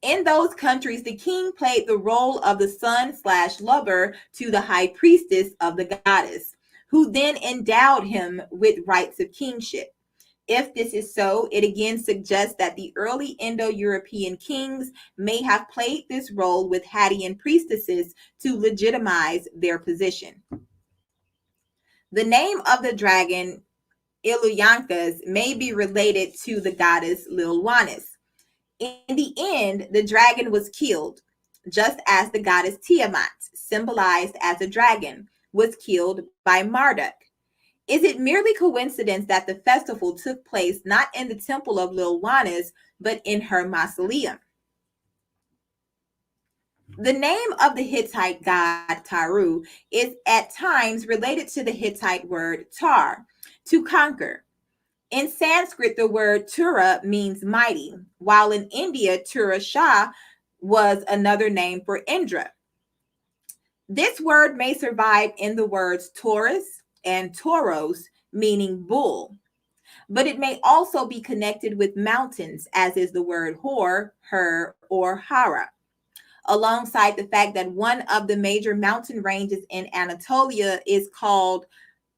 In those countries, the king played the role of the son/lover to the high priestess of the goddess, who then endowed him with rights of kingship. If this is so, it again suggests that the early Indo-European kings may have played this role with Hadean priestesses to legitimize their position. The name of the dragon, Iluyankas, may be related to the goddess Lilwanis. In the end, the dragon was killed, just as the goddess Tiamat, symbolized as a dragon, was killed by Marduk. Is it merely coincidence that the festival took place not in the temple of Lilwanis, but in her mausoleum? The name of the Hittite god Taru is at times related to the Hittite word tar, to conquer. In Sanskrit, the word Tura means mighty, while in India, Tura Shah was another name for Indra. This word may survive in the words Taurus and Tauros, meaning bull, but it may also be connected with mountains, as is the word Hor, Her, or Hara, alongside the fact that one of the major mountain ranges in Anatolia is called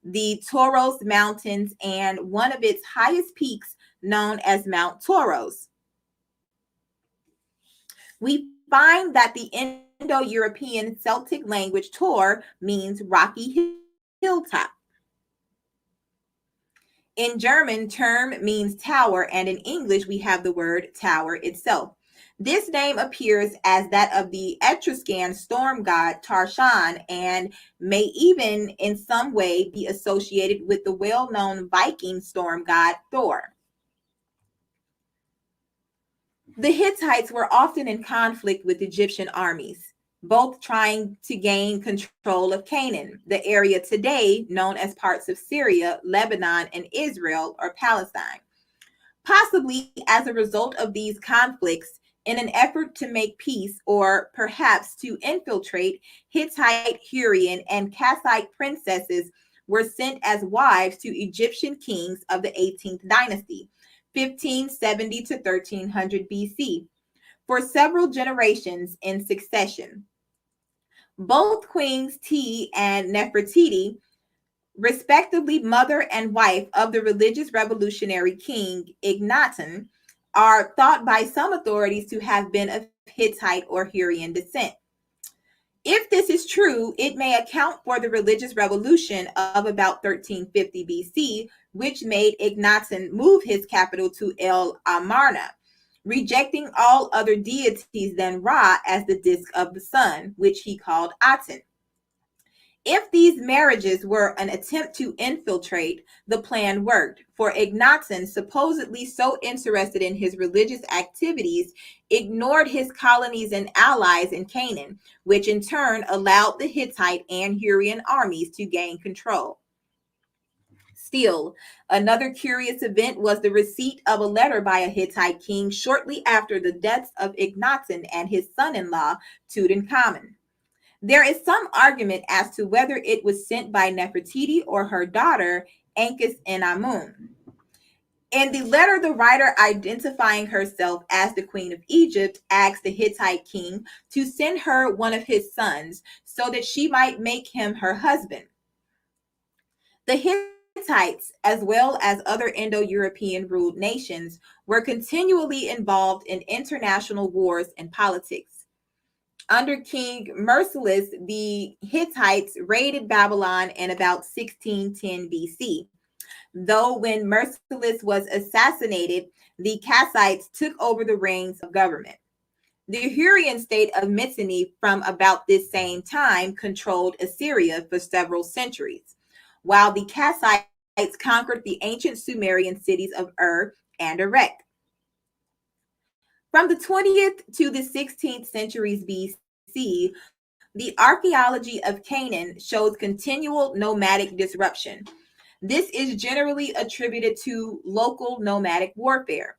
the Taurus Mountains, and one of its highest peaks known as Mount Taurus. We find that the Indo-European Celtic language Tor means rocky hilltop. In German, Turm means tower, and in English, we have the word tower itself. This name appears as that of the Etruscan storm god Tarshan, and may even in some way be associated with the well-known Viking storm god Thor. The Hittites were often in conflict with Egyptian armies, both trying to gain control of Canaan, the area today known as parts of Syria, Lebanon, and Israel or Palestine. Possibly as a result of these conflicts, in an effort to make peace or perhaps to infiltrate, Hittite, Hurrian, and Kassite princesses were sent as wives to Egyptian kings of the 18th dynasty, 1570 to 1300 BC, for several generations in succession. Both queens Ti and Nefertiti, respectively mother and wife of the religious revolutionary king Ignaton, are thought by some authorities to have been of Hittite or Hurrian descent. If this is true, it may account for the religious revolution of about 1350 BC, which made Ignaton move his capital to El Amarna, rejecting all other deities than Ra as the disk of the sun, which he called Aten. If these marriages were an attempt to infiltrate, the plan worked, for Ignaton, supposedly so interested in his religious activities, ignored his colonies and allies in Canaan, which in turn allowed the Hittite and Hurrian armies to gain control. Still, another curious event was the receipt of a letter by a Hittite king shortly after the deaths of Ignaton and his son-in-law, Tutankhamun. There is some argument as to whether it was sent by Nefertiti or her daughter, Ankis en Amun. In the letter, the writer, identifying herself as the Queen of Egypt, asked the Hittite king to send her one of his sons so that she might make him her husband. The Hittites, as well as other Indo-European ruled nations, were continually involved in international wars and politics. Under King Merciless, the Hittites raided Babylon in about 1610 BC. Though when Merciless was assassinated, the Kassites took over the reins of government. The Hurrian state of Mycenae from about this same time controlled Assyria for several centuries, while the Kassites conquered the ancient Sumerian cities of Ur and Erech. From the 20th to the 16th centuries BC, the archaeology of Canaan shows continual nomadic disruption. This is generally attributed to local nomadic warfare.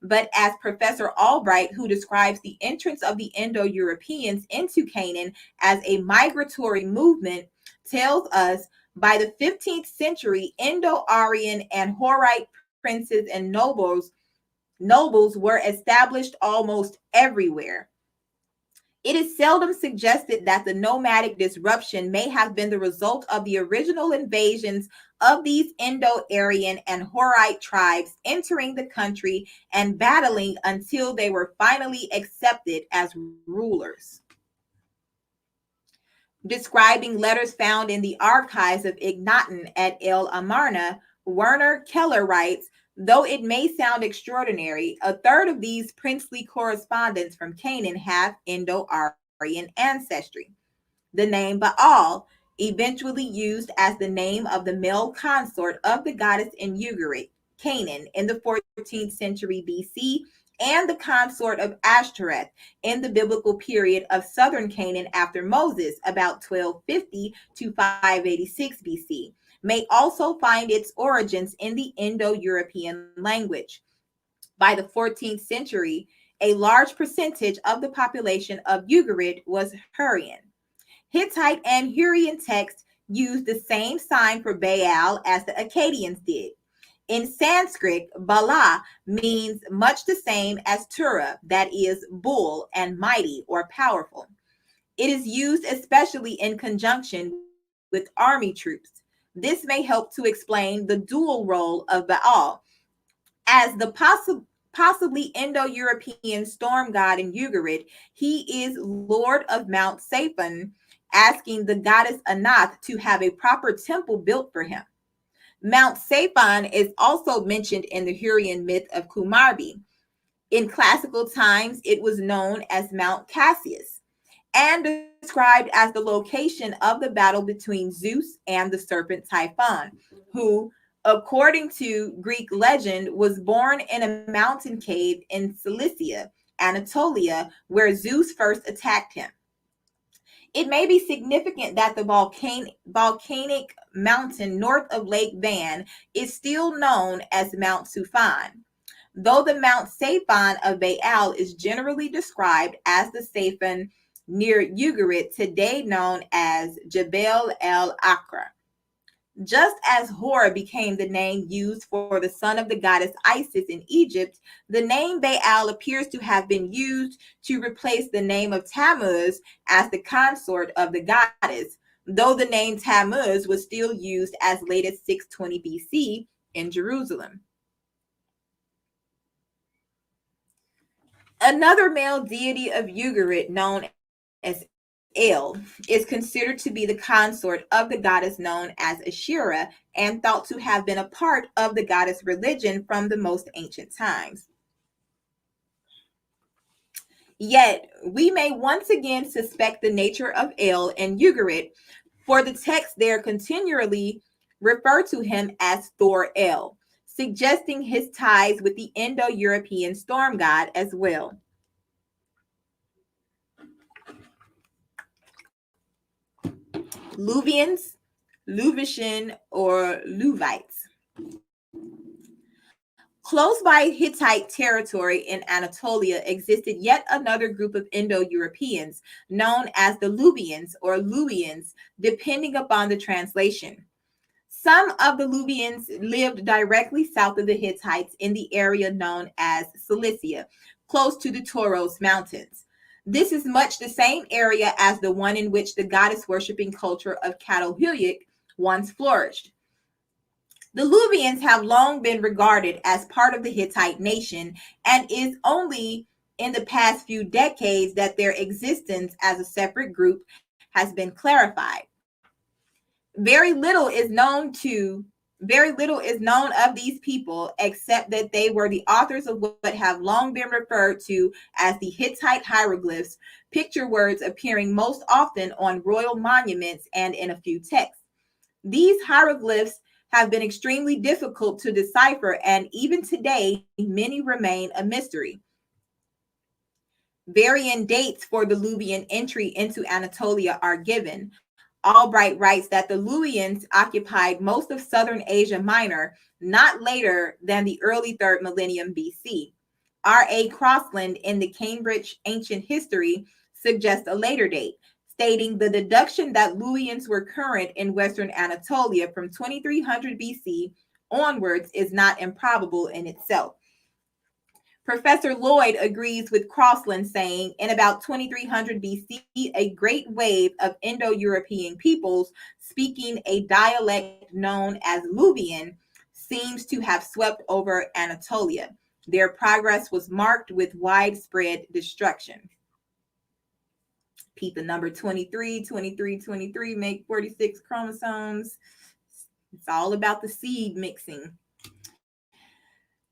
But as Professor Albright, who describes the entrance of the Indo-Europeans into Canaan as a migratory movement, tells us, by the 15th century, Indo-Aryan and Horite princes and nobles were established almost everywhere. It is seldom suggested that the nomadic disruption may have been the result of the original invasions of these Indo-Aryan and Horite tribes entering the country and battling until they were finally accepted as rulers. Describing letters found in the archives of Ignaton at El Amarna, Werner Keller writes, though it may sound extraordinary, a third of these princely correspondents from Canaan have Indo-Aryan ancestry. The name Baal, eventually used as the name of the male consort of the goddess in Ugarit, Canaan, in the 14th century BC, and the consort of Ashtoreth in the biblical period of southern Canaan after Moses, about 1250 to 586 BC, may also find its origins in the Indo-European language. By the 14th century, a large percentage of the population of Ugarit was Hurrian. Hittite and Hurrian texts used the same sign for Baal as the Akkadians did. In Sanskrit, Bala means much the same as Tura, that is, bull and mighty or powerful. It is used especially in conjunction with army troops. This may help to explain the dual role of Baal as the possibly Indo-European storm god in Ugarit. He is lord of Mount Saphan, asking the goddess Anath to have a proper temple built for him. Mount Saphan is also mentioned in the Hurrian myth of Kumarbi. In classical times, it was known as Mount Cassius and described as the location of the battle between Zeus and the serpent Typhon, who, according to Greek legend, was born in a mountain cave in Cilicia, Anatolia, where Zeus first attacked him. It may be significant that the volcanic mountain north of Lake Van is still known as Mount Sufan, though the Mount Saphan of Baal is generally described as the Saphan near Ugarit, today known as Jebel el Akra. Just as Hor became the name used for the son of the goddess Isis in Egypt, the name Baal appears to have been used to replace the name of Tammuz as the consort of the goddess, though the name Tammuz was still used as late as 620 BC in Jerusalem. Another male deity of Ugarit, known as El, is considered to be the consort of the goddess known as Asherah and thought to have been a part of the goddess religion from the most ancient times. Yet, we may once again suspect the nature of El and Ugarit, for the texts there continually refer to him as Thor El, suggesting his ties with the Indo-European storm god as well. Luvians, Luvician, or Luvites. Close by Hittite territory in Anatolia existed yet another group of Indo-Europeans known as the Luvians or Luwians, depending upon the translation. Some of the Luvians lived directly south of the Hittites in the area known as Cilicia, close to the Taurus Mountains. This is much the same area as the one in which the goddess worshipping culture of Catalhuyuk once flourished. The Luvians have long been regarded as part of the Hittite nation, and is only in the past few decades that their existence as a separate group has been clarified. Very little is known of these people except that they were the authors of what have long been referred to as the Hittite hieroglyphs, picture words appearing most often on royal monuments and in a few texts. These hieroglyphs have been extremely difficult to decipher, and even today, many remain a mystery. Varying dates for the Luvian entry into Anatolia are given. Albright writes that the Luwians occupied most of southern Asia Minor not later than the early 3rd millennium BC. R.A. Crossland in the Cambridge Ancient History suggests a later date, stating the deduction that Luwians were current in Western Anatolia from 2300 BC onwards is not improbable in itself. Professor Lloyd agrees with Crossland, saying in about 2300 BC, a great wave of Indo-European peoples speaking a dialect known as Luwian seems to have swept over Anatolia. Their progress was marked with widespread destruction. Peep the number 23, 23, 23 make 46 chromosomes. It's all about the seed mixing.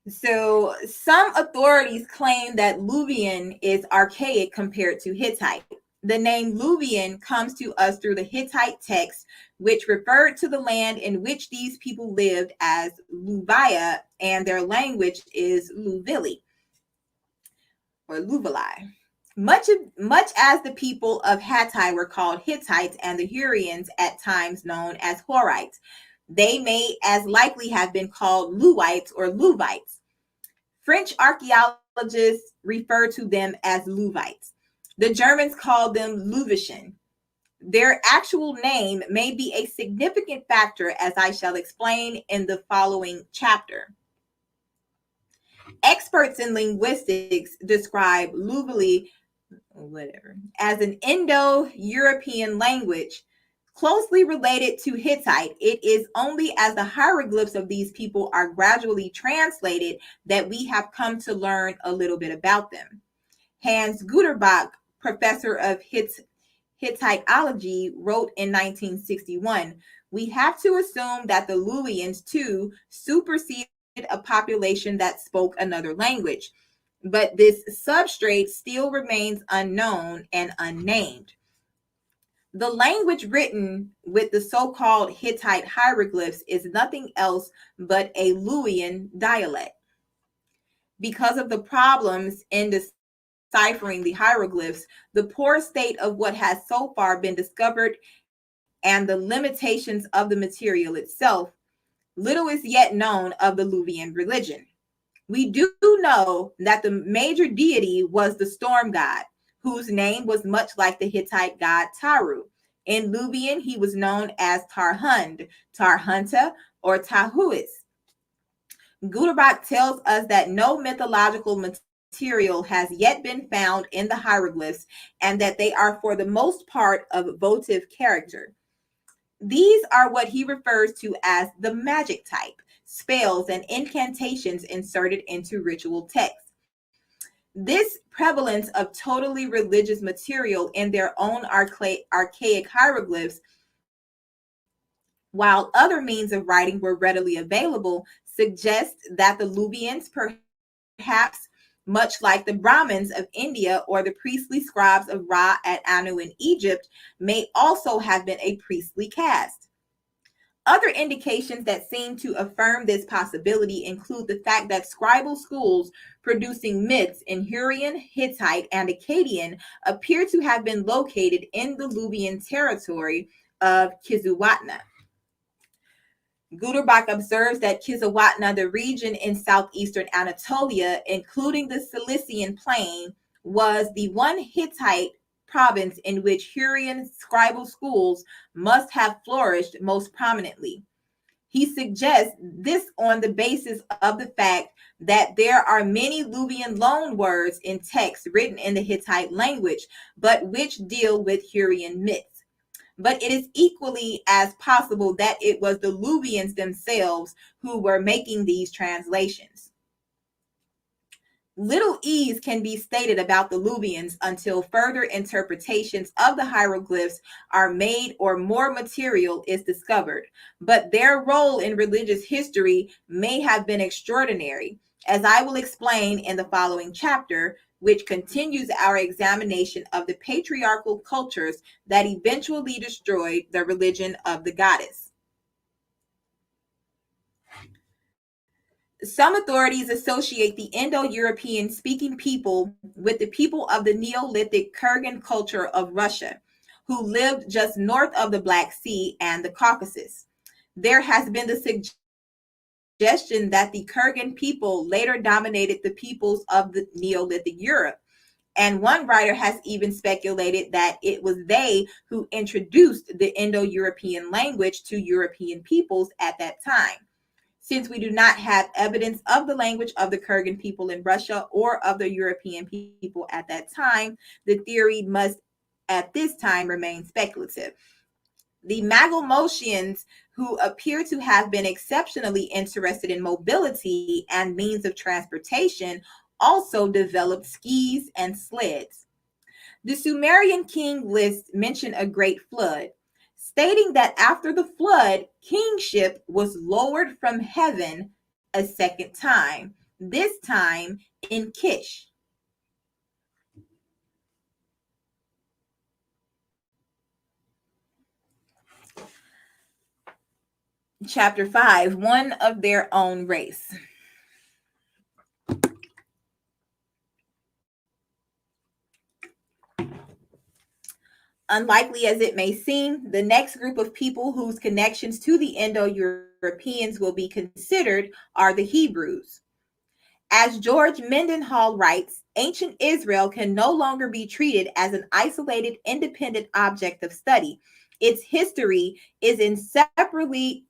So some authorities claim that Luwian is archaic compared to Hittite. The name Luwian comes to us through the Hittite text, which referred to the land in which these people lived as Luvia, and their language is Luvili or Luvili. Much as the people of Hattai were called Hittites and the Hurrians at times known as Horites, they may as likely have been called Luwites or Luvites. French archaeologists refer to them as Luvites. The Germans called them Luvischen. Their actual name may be a significant factor, as I shall explain in the following chapter. Experts in linguistics describe Luvili as an Indo-European language closely related to Hittite. It is only as the hieroglyphs of these people are gradually translated that we have come to learn a little bit about them. Hans Guterbach, professor of Hittitology, wrote in 1961, "We have to assume that the Luwians too superseded a population that spoke another language, but this substrate still remains unknown and unnamed." The language written with the so-called Hittite hieroglyphs is nothing else but a Luwian dialect. Because of the problems in deciphering the hieroglyphs, the poor state of what has so far been discovered, and the limitations of the material itself, little is yet known of the Luwian religion. We do know that the major deity was the storm god, whose name was much like the Hittite god Taru. In Luwian, he was known as Tarhund, Tarhunta, or Tahuis. Guterbach tells us that no mythological material has yet been found in the hieroglyphs, and that they are for the most part of votive character. These are what he refers to as the magic type, spells and incantations inserted into ritual texts. This prevalence of totally religious material in their own archaic hieroglyphs, while other means of writing were readily available, suggests that the Luwians, perhaps much like the Brahmins of India or the priestly scribes of Ra at Anu in Egypt, may also have been a priestly caste. Other indications that seem to affirm this possibility include the fact that scribal schools producing myths in Hurrian, Hittite, and Akkadian appear to have been located in the Luwian territory of Kizzuwatna. Guterbach observes that Kizzuwatna, the region in southeastern Anatolia, including the Cilician plain, was the one Hittite province in which Hurrian scribal schools must have flourished most prominently. He suggests this on the basis of the fact that there are many Luwian loan words in texts written in the Hittite language, but which deal with Hurrian myths. But it is equally as possible that it was the Luwians themselves who were making these translations. Little ease can be stated about the Luwians until further interpretations of the hieroglyphs are made or more material is discovered, but their role in religious history may have been extraordinary, as I will explain in the following chapter, which continues our examination of the patriarchal cultures that eventually destroyed the religion of the goddess. Some authorities associate the Indo-European speaking people with the people of the Neolithic Kurgan culture of Russia, who lived just north of the Black Sea and the Caucasus. There has been the suggestion that the Kurgan people later dominated the peoples of the Neolithic Europe. And one writer has even speculated that it was they who introduced the Indo-European language to European peoples at that time. Since we do not have evidence of the language of the Kurgan people in Russia or of the European people at that time, the theory must at this time remain speculative. The Magalmosians, who appear to have been exceptionally interested in mobility and means of transportation, also developed skis and sleds. The Sumerian king lists mention a great flood, stating that after the flood, kingship was lowered from heaven a second time, this time in Kish. Chapter 5, one of their own race. Unlikely as it may seem, the next group of people whose connections to the Indo-Europeans will be considered are the Hebrews. As George Mendenhall writes, ancient Israel can no longer be treated as an isolated, independent object of study. Its history is inseparably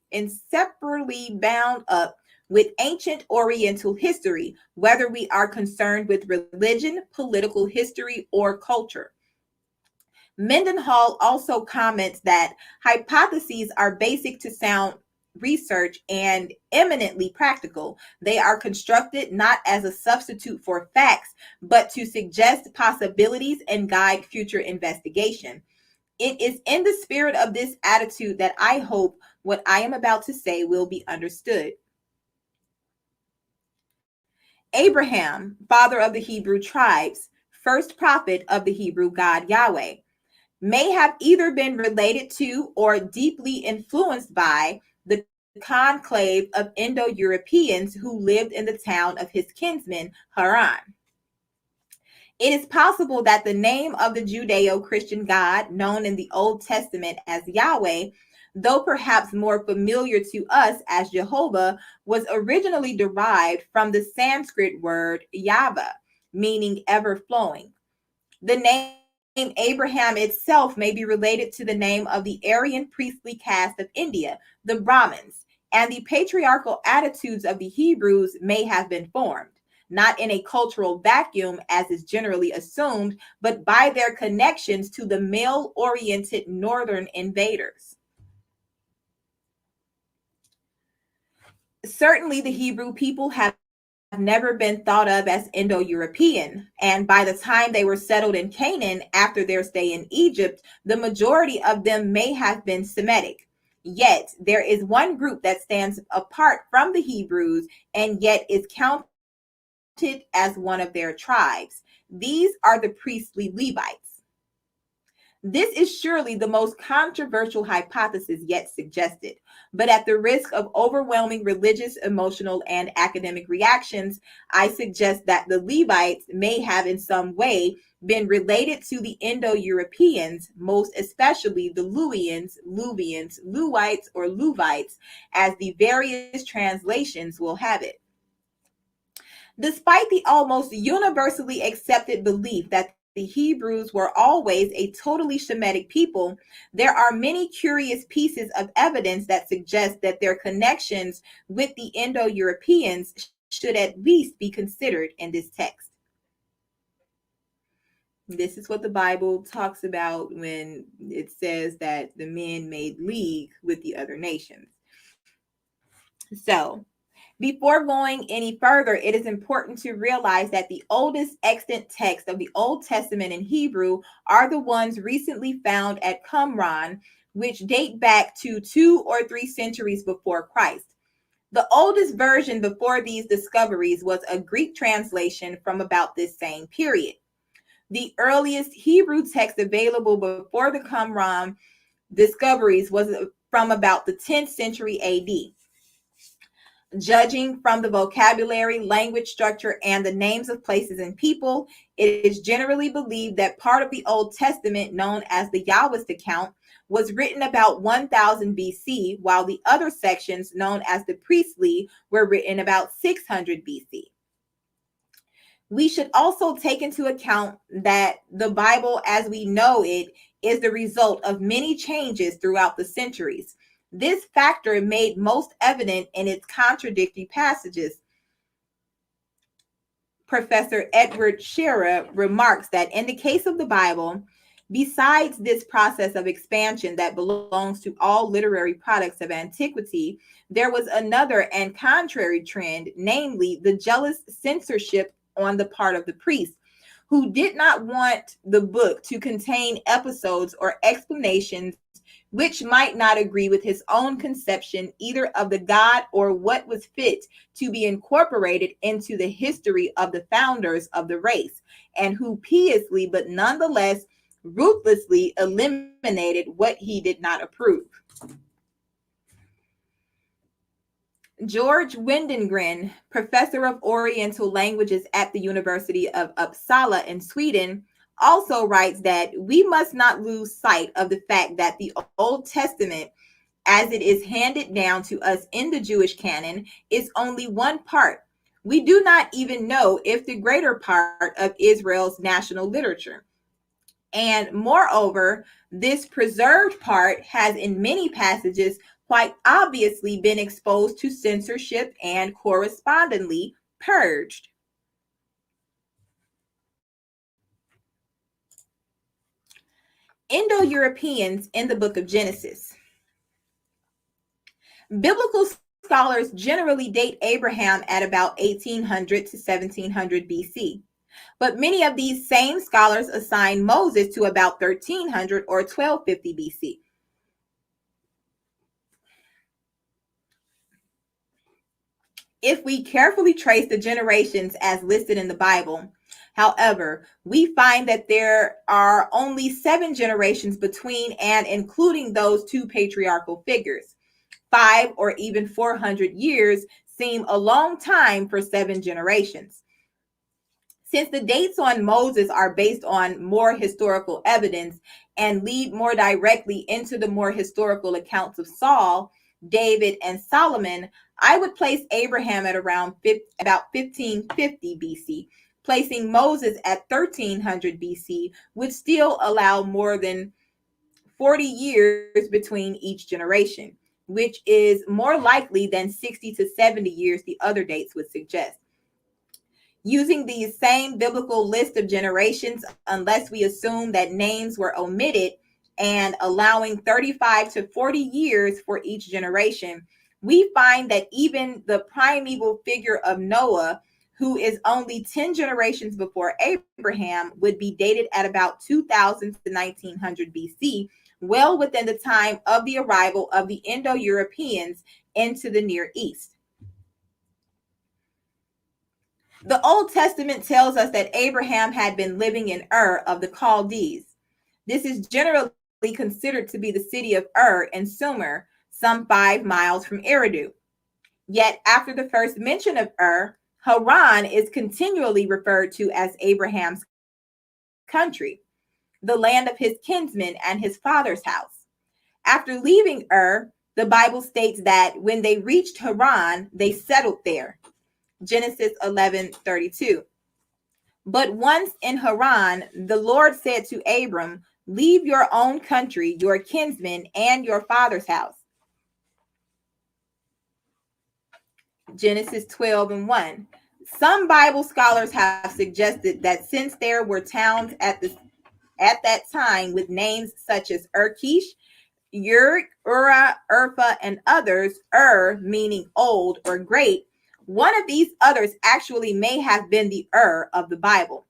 bound up with ancient Oriental history, whether we are concerned with religion, political history, or culture. Mendenhall also comments that hypotheses are basic to sound research and eminently practical. They are constructed not as a substitute for facts, but to suggest possibilities and guide future investigation. It is in the spirit of this attitude that I hope what I am about to say will be understood. Abraham, father of the Hebrew tribes, first prophet of the Hebrew God Yahweh, may have either been related to or deeply influenced by the conclave of Indo-Europeans who lived in the town of his kinsman, Haran. It is possible that the name of the Judeo-Christian God, known in the Old Testament as Yahweh, though perhaps more familiar to us as Jehovah, was originally derived from the Sanskrit word Yava, meaning ever-flowing. The name Abraham itself may be related to the name of the Aryan priestly caste of India, the Brahmins, and the patriarchal attitudes of the Hebrews may have been formed, not in a cultural vacuum as is generally assumed, but by their connections to the male-oriented northern invaders. Certainly, the Hebrew people have never been thought of as Indo-European, and by the time they were settled in Canaan after their stay in Egypt, the majority of them may have been Semitic. Yet there is one group that stands apart from the Hebrews and yet is counted as one of their tribes. These are the priestly Levites. This is surely the most controversial hypothesis yet suggested, but at the risk of overwhelming religious, emotional, and academic reactions, I suggest that the Levites may have in some way been related to the Indo-Europeans, most especially the Luwians, Luvians, Luwites, or Luvites, as the various translations will have it. Despite the almost universally accepted belief that the Hebrews were always a totally Shemitic people, there are many curious pieces of evidence that suggest that their connections with the Indo-Europeans should at least be considered in this text. This is what the Bible talks about when it says that the men made league with the other nations. So, before going any further, it is important to realize that the oldest extant texts of the Old Testament in Hebrew are the ones recently found at Qumran, which date back to 2 or 3 centuries before Christ. The oldest version before these discoveries was a Greek translation from about this same period. The earliest Hebrew text available before the Qumran discoveries was from about the 10th century AD. Judging from the vocabulary, language structure, and the names of places and people, it is generally believed that part of the Old Testament, known as the Yahwist account, was written about 1000 BC, while the other sections, known as the priestly, were written about 600 BC. We should also take into account that the Bible as we know it is the result of many changes throughout the centuries. This factor made most evident in its contradictory passages. Professor Edward Scherer remarks that in the case of the Bible, besides this process of expansion that belongs to all literary products of antiquity, there was another and contrary trend, namely the jealous censorship on the part of the priests, who did not want the book to contain episodes or explanations which might not agree with his own conception either of the God or what was fit to be incorporated into the history of the founders of the race, and who piously but nonetheless ruthlessly eliminated what he did not approve. George Windengren, professor of Oriental languages at the University of Uppsala in Sweden, also writes that we must not lose sight of the fact that the Old Testament, as it is handed down to us in the Jewish canon, is only one part. We do not even know if the greater part of Israel's national literature. And moreover, this preserved part has in many passages quite obviously been exposed to censorship and correspondingly purged. Indo-Europeans in the book of Genesis. Biblical scholars generally date Abraham at about 1800 to 1700 BC. But many of these same scholars assign Moses to about 1300 or 1250 BC. If we carefully trace the generations as listed in the Bible, however, we find that there are only 7 generations between and including those two patriarchal figures. 5 or even 400 years seem a long time for 7 generations. Since the dates on Moses are based on more historical evidence and lead more directly into the more historical accounts of Saul, David, and Solomon, I would place Abraham at around about 1550 BC. Placing Moses at 1300 BC would still allow more than 40 years between each generation, which is more likely than 60 to 70 years the other dates would suggest. Using these same biblical list of generations, unless we assume that names were omitted and allowing 35 to 40 years for each generation, we find that even the primeval figure of Noah, who is only 10 generations before Abraham, would be dated at about 2000 to 1900 BC, well within the time of the arrival of the Indo-Europeans into the Near East. The Old Testament tells us that Abraham had been living in Ur of the Chaldees. This is generally considered to be the city of Ur in Sumer, some 5 miles from Eridu. Yet after the first mention of Ur, Haran is continually referred to as Abraham's country, the land of his kinsmen and his father's house. After leaving Ur, the Bible states that when they reached Haran, they settled there. Genesis 11:32. But once in Haran, the Lord said to Abram, leave your own country, your kinsmen, and your father's house. Genesis 12:1. Some Bible scholars have suggested that since there were towns at that time with names such as Urkish, Ur, Ura, Urfa, and others, meaning old or great, one of these others actually may have been the of the Bible.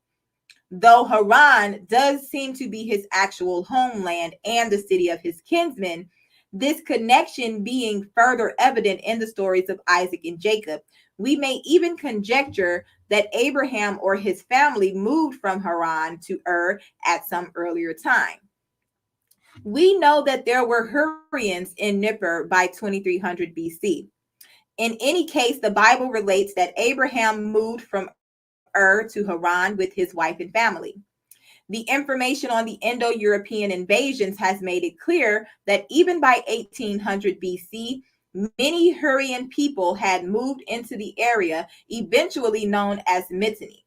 Though Haran does seem to be his actual homeland and the city of his kinsmen, this connection being further evident in the stories of Isaac and Jacob, we may even conjecture that Abraham or his family moved from Haran to Ur at some earlier time. We know that there were Hurrians in Nippur by 2300 BC. In any case, the Bible relates that Abraham moved from Ur to Haran with his wife and family. The information on the Indo-European invasions has made it clear that even by 1800 BC, many Hurrian people had moved into the area eventually known as Mitanni.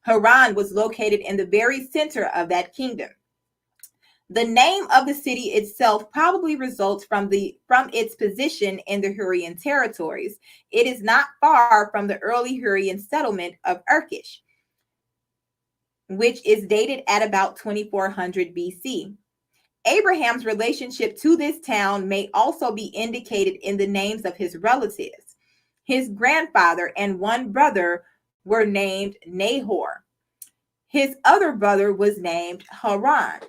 Haran was located in the very center of that kingdom. The name of the city itself probably results from its position in the Hurrian territories. It is not far from the early Hurrian settlement of Urkish, which is dated at about 2400 BC. Abraham's relationship to this town may also be indicated in the names of his relatives. His grandfather and one brother were named Nahor. His other brother was named Haran.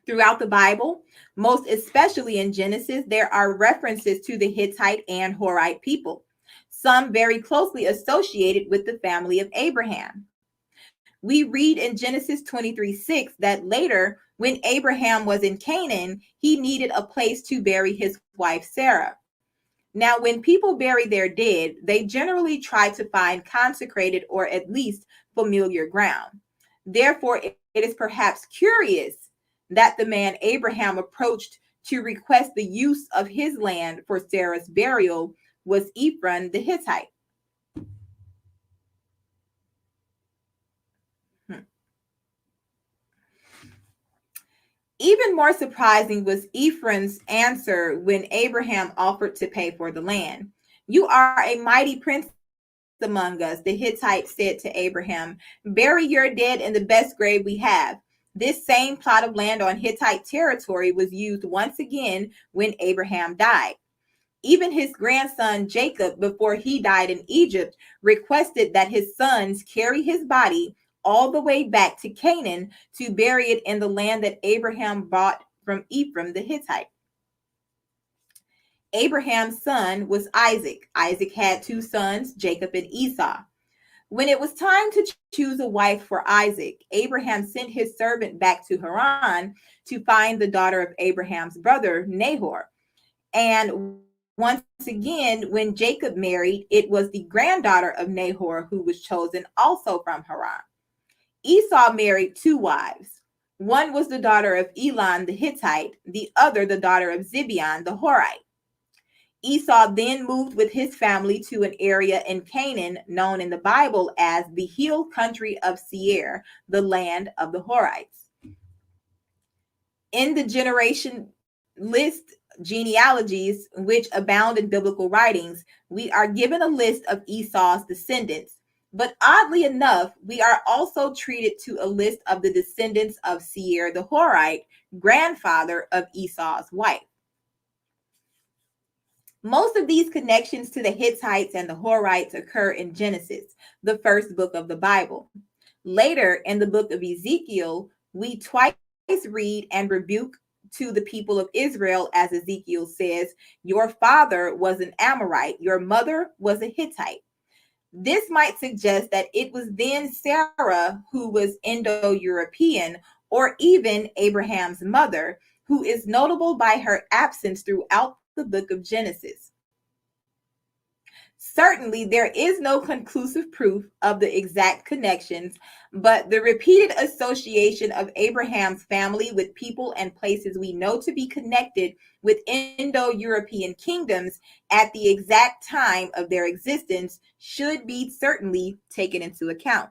Throughout the Bible, most especially in Genesis, there are references to the Hittite and Horite people, some very closely associated with the family of Abraham. We read in Genesis 23:6 that later, when Abraham was in Canaan, he needed a place to bury his wife Sarah. Now, when people bury their dead, they generally try to find consecrated or at least familiar ground. Therefore, it is perhaps curious that the man Abraham approached to request the use of his land for Sarah's burial was Ephron the Hittite. Even more surprising was Ephron's answer when Abraham offered to pay for the land. "You are a mighty prince among us," the Hittite said to Abraham. "Bury your dead in the best grave we have." This same plot of land on Hittite territory was used once again when Abraham died. Even his grandson Jacob, before he died in Egypt, requested that his sons carry his body all the way back to Canaan to bury it in the land that Abraham bought from Ephron the Hittite. Abraham's son was Isaac. Isaac had two sons, Jacob and Esau. When it was time to choose a wife for Isaac, Abraham sent his servant back to Haran to find the daughter of Abraham's brother, Nahor. And once again, when Jacob married, it was the granddaughter of Nahor who was chosen, also from Haran. Esau married two wives. One was the daughter of Elon the Hittite, the other the daughter of Zibeon the Horite. Esau then moved with his family to an area in Canaan known in the Bible as the hill country of Seir, the land of the Horites. In the generation list genealogies, which abound in biblical writings, we are given a list of Esau's descendants. But oddly enough, we are also treated to a list of the descendants of Seir the Horite, grandfather of Esau's wife. Most of these connections to the Hittites and the Horites occur in Genesis, the first book of the Bible. Later, in the book of Ezekiel, we twice read and rebuke to the people of Israel, as Ezekiel says, "Your father was an Amorite, your mother was a Hittite." This might suggest that it was then Sarah who was Indo-European, or even Abraham's mother, who is notable by her absence throughout the book of Genesis. Certainly, there is no conclusive proof of the exact connections, but the repeated association of Abraham's family with people and places we know to be connected with Indo-European kingdoms at the exact time of their existence should be certainly taken into account.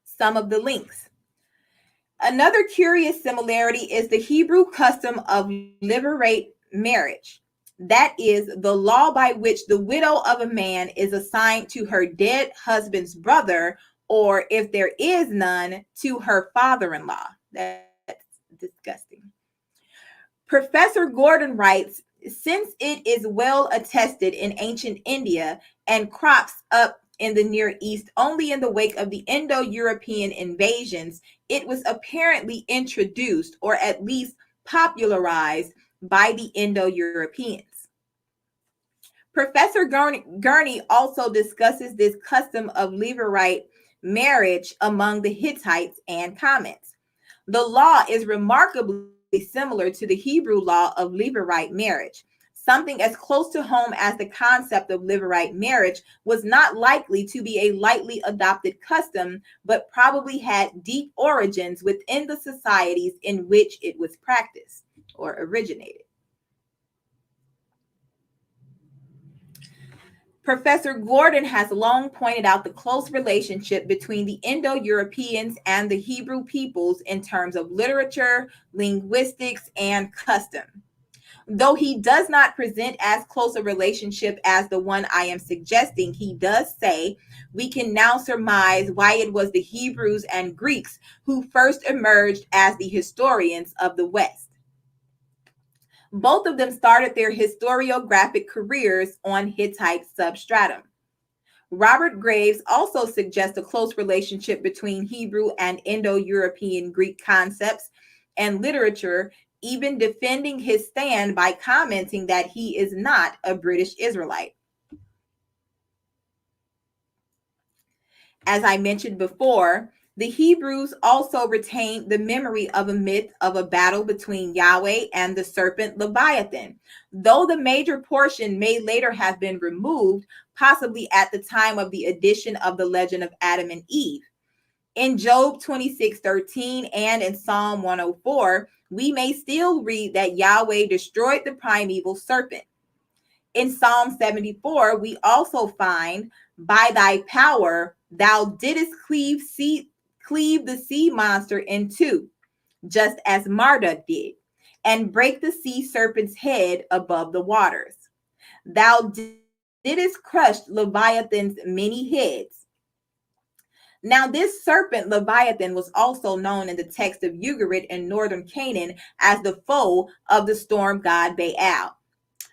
Some of the links. Another curious similarity is the Hebrew custom of levirate marriage. That is the law by which the widow of a man is assigned to her dead husband's brother, or if there is none, to her father-in-law. That's disgusting. Professor Gordon writes, since it is well attested in ancient India and crops up in the Near East only in the wake of the Indo-European invasions, it was apparently introduced, or at least popularized, by the Indo-Europeans. Professor Gurney also discusses this custom of levirate marriage among the Hittites and comments. The law is remarkably similar to the Hebrew law of levirate marriage. Something as close to home as the concept of Levirate marriage was not likely to be a lightly adopted custom, but probably had deep origins within the societies in which it was practiced or originated. Professor Gordon has long pointed out the close relationship between the Indo-Europeans and the Hebrew peoples in terms of literature, linguistics, and custom. Though he does not present as close a relationship as the one I am suggesting, he does say we can now surmise why it was the Hebrews and Greeks who first emerged as the historians of the West. Both of them started their historiographic careers on Hittite substratum. Robert Graves also suggests a close relationship between Hebrew and Indo-European Greek concepts and literature, even defending his stand by commenting that he is not a British Israelite. As I mentioned before, the Hebrews also retained the memory of a myth of a battle between Yahweh and the serpent Leviathan, though the major portion may later have been removed, possibly at the time of the addition of the legend of Adam and Eve. In Job 26:13 and in Psalm 104, we may still read that Yahweh destroyed the primeval serpent. In Psalm 74, we also find, by thy power, thou didst cleave the sea monster in two, just as Marduk did, and break the sea serpent's head above the waters. Thou didst crush Leviathan's many heads. Now, this serpent Leviathan was also known in the text of Ugarit in northern Canaan as the foe of the storm god Baal.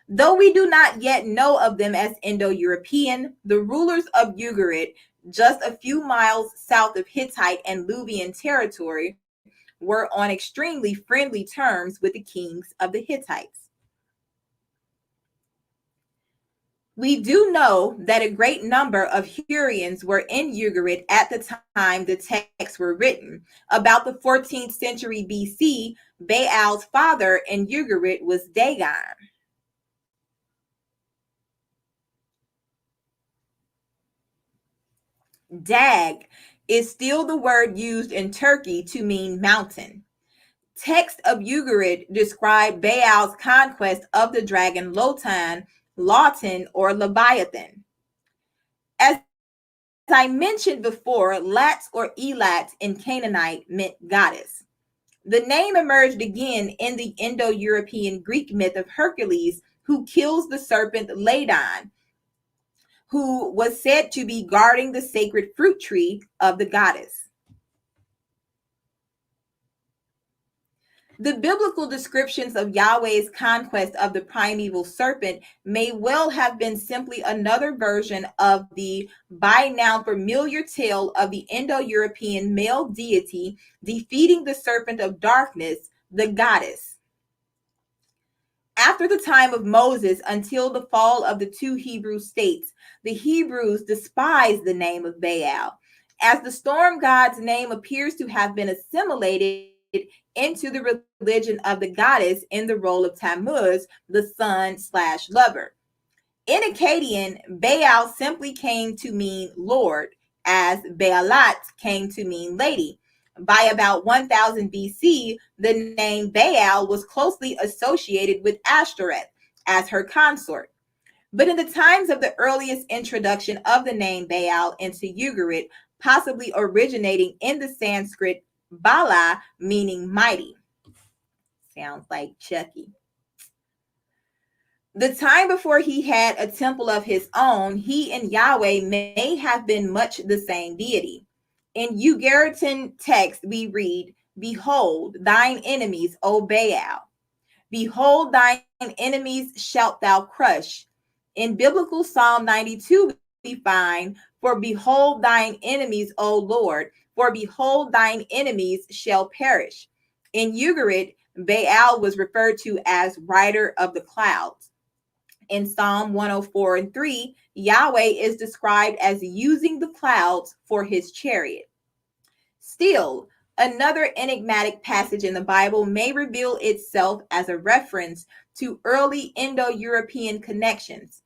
Though we do not yet know of them as Indo-European, the rulers of Ugarit, just a few miles south of Hittite and Luvian territory, were on extremely friendly terms with the kings of the Hittites. We do know that a great number of Hurrians were in Ugarit at the time the texts were written. About the 14th century BC, Baal's father in Ugarit was Dagon. Dag is still the word used in Turkey to mean mountain. Text of Ugarit describe Baal's conquest of the dragon Lawton or Leviathan. As I mentioned before, Lat or Elat in Canaanite meant goddess. The name emerged again in the Indo-European Greek myth of Hercules, who kills the serpent Ladon, who was said to be guarding the sacred fruit tree of the goddess. The biblical descriptions of Yahweh's conquest of the primeval serpent may well have been simply another version of the by now familiar tale of the Indo-European male deity defeating the serpent of darkness, the goddess. After the time of Moses until the fall of the two Hebrew states, the Hebrews despised the name of Baal, as the storm god's name appears to have been assimilated into the religion of the goddess in the role of Tammuz, the son/lover. In Akkadian, Baal simply came to mean Lord, as Baalat came to mean lady. By about 1000 BC, the name Baal was closely associated with Ashtoreth as her consort. But in the times of the earliest introduction of the name Baal into Ugarit, possibly originating in the Sanskrit Bala, meaning mighty. Sounds like Chucky. The time before he had a temple of his own, he and Yahweh may have been much the same deity. In Ugaritan text, we read, "Behold, thine enemies, O Baal. Behold, thine enemies shalt thou crush." In biblical Psalm 92, we find, "For behold thine enemies, O Lord, for behold thine enemies shall perish." In Ugarit, Baal was referred to as rider of the clouds. In Psalm 104 and 3, Yahweh is described as using the clouds for his chariot. Still, Another enigmatic passage in the Bible may reveal itself as a reference to early Indo European connections.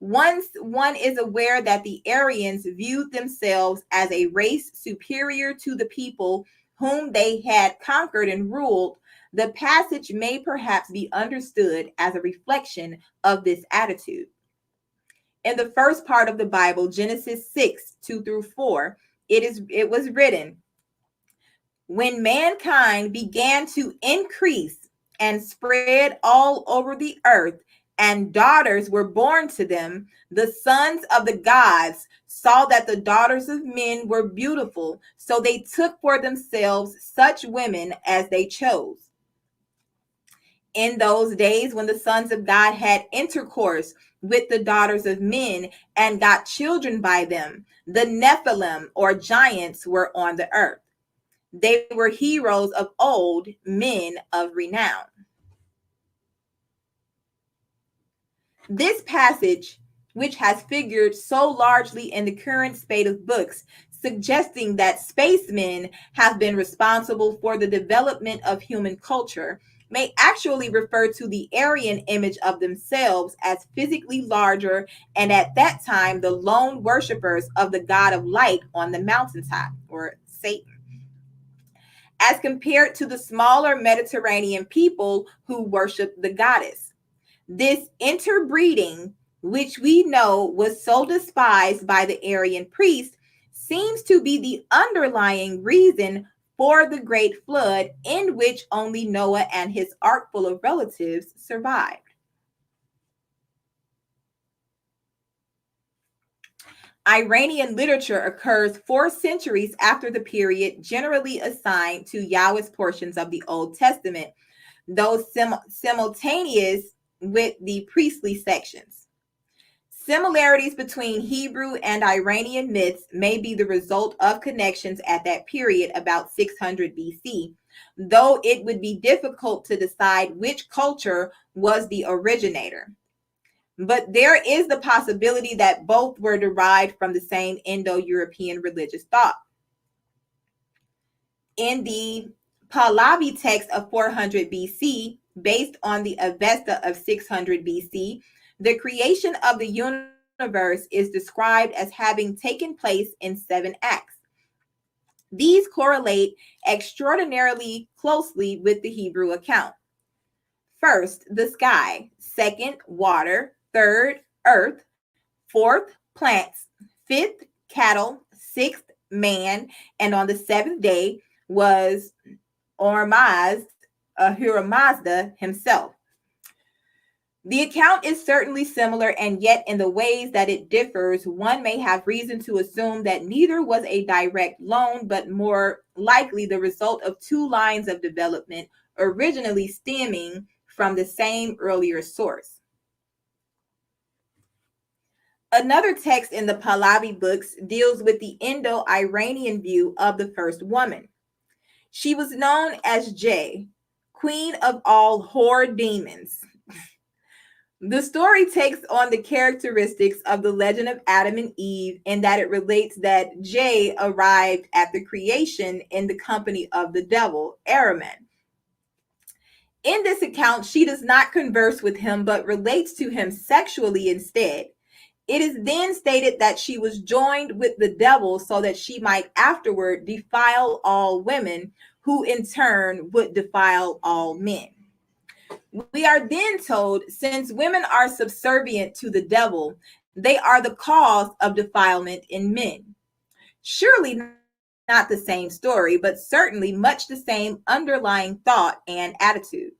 Once one is aware that the Aryans viewed themselves as a race superior to the people whom they had conquered and ruled, the passage may perhaps be understood as a reflection of this attitude. In the first part of the Bible, Genesis 6, 2 through 4, it was written, when mankind began to increase and spread all over the earth, and daughters were born to them, the sons of the gods saw that the daughters of men were beautiful, so they took for themselves such women as they chose. In those days, when the sons of God had intercourse with the daughters of men and got children by them, the Nephilim or giants were on the earth. They were heroes of old, men of renown. This passage, which has figured so largely in the current spate of books, suggesting that spacemen have been responsible for the development of human culture, may actually refer to the Aryan image of themselves as physically larger and at that time the lone worshippers of the god of light on the mountaintop, or Satan, as compared to the smaller Mediterranean people who worship the goddess. This interbreeding, which we know was so despised by the Aryan priests, seems to be the underlying reason for the great flood in which only Noah and his ark full of relatives survived. Iranian literature occurs 4 centuries after the period generally assigned to Yahweh's portions of the Old Testament, though simultaneous with the priestly sections. Similarities between Hebrew and Iranian myths may be the result of connections at that period, about 600 BC, though it would be difficult to decide which culture was the originator. But there is the possibility that both were derived from the same Indo-European religious thought. In the Pahlavi text of 400 BC, based on the Avesta of 600 BC, the creation of the universe is described as having taken place in 7 acts. These correlate extraordinarily closely with the Hebrew account. First, the sky. Second, water. Third, earth. Fourth, plants. Fifth, cattle. Sixth, man. And on the 7th day was Ahura Mazda himself. The account is certainly similar, and yet in the ways that it differs, one may have reason to assume that neither was a direct loan, but more likely the result of 2 lines of development originally stemming from the same earlier source. Another text in the Pahlavi books deals with the Indo-Iranian view of the first woman. She was known as Jay, queen of all whore demons. The story takes on the characteristics of the legend of Adam and Eve in that it relates that Jay arrived at the creation in the company of the devil, Ahriman. In this account, she does not converse with him, but relates to him sexually instead. It is then stated that she was joined with the devil so that she might afterward defile all women, who in turn would defile all men. We are then told, since women are subservient to the devil, they are the cause of defilement in men. Surely not the same story, but certainly much the same underlying thought and attitude.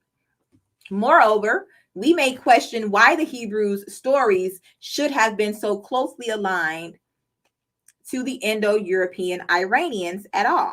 Moreover, we may question why the Hebrews' stories should have been so closely aligned to the Indo-European Iranians at all.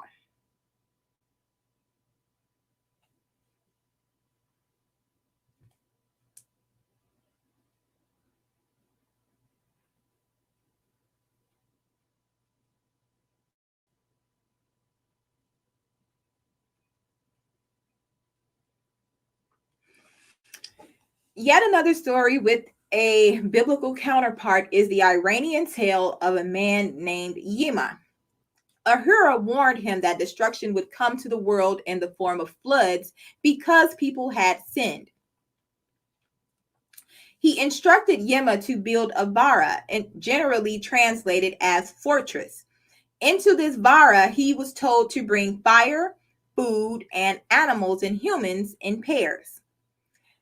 Yet another story with a biblical counterpart is the Iranian tale of a man named Yima. Ahura warned him that destruction would come to the world in the form of floods because people had sinned. He instructed Yema to build a vara, and generally translated as fortress. Into this vara, he was told to bring fire, food, and animals and humans in pairs.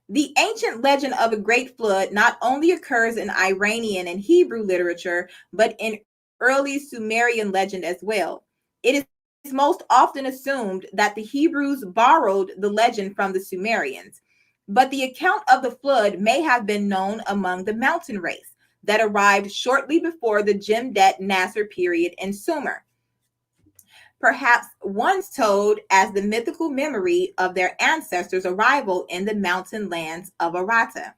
The ancient legend of a great flood not only occurs in Iranian and Hebrew literature, but in early Sumerian legend as well. It is most often assumed that the Hebrews borrowed the legend from the Sumerians, but the account of the flood may have been known among the mountain race that arrived shortly before the Jemdet Nasser period in Sumer, perhaps once told as the mythical memory of their ancestors' arrival in the mountain lands of Arata.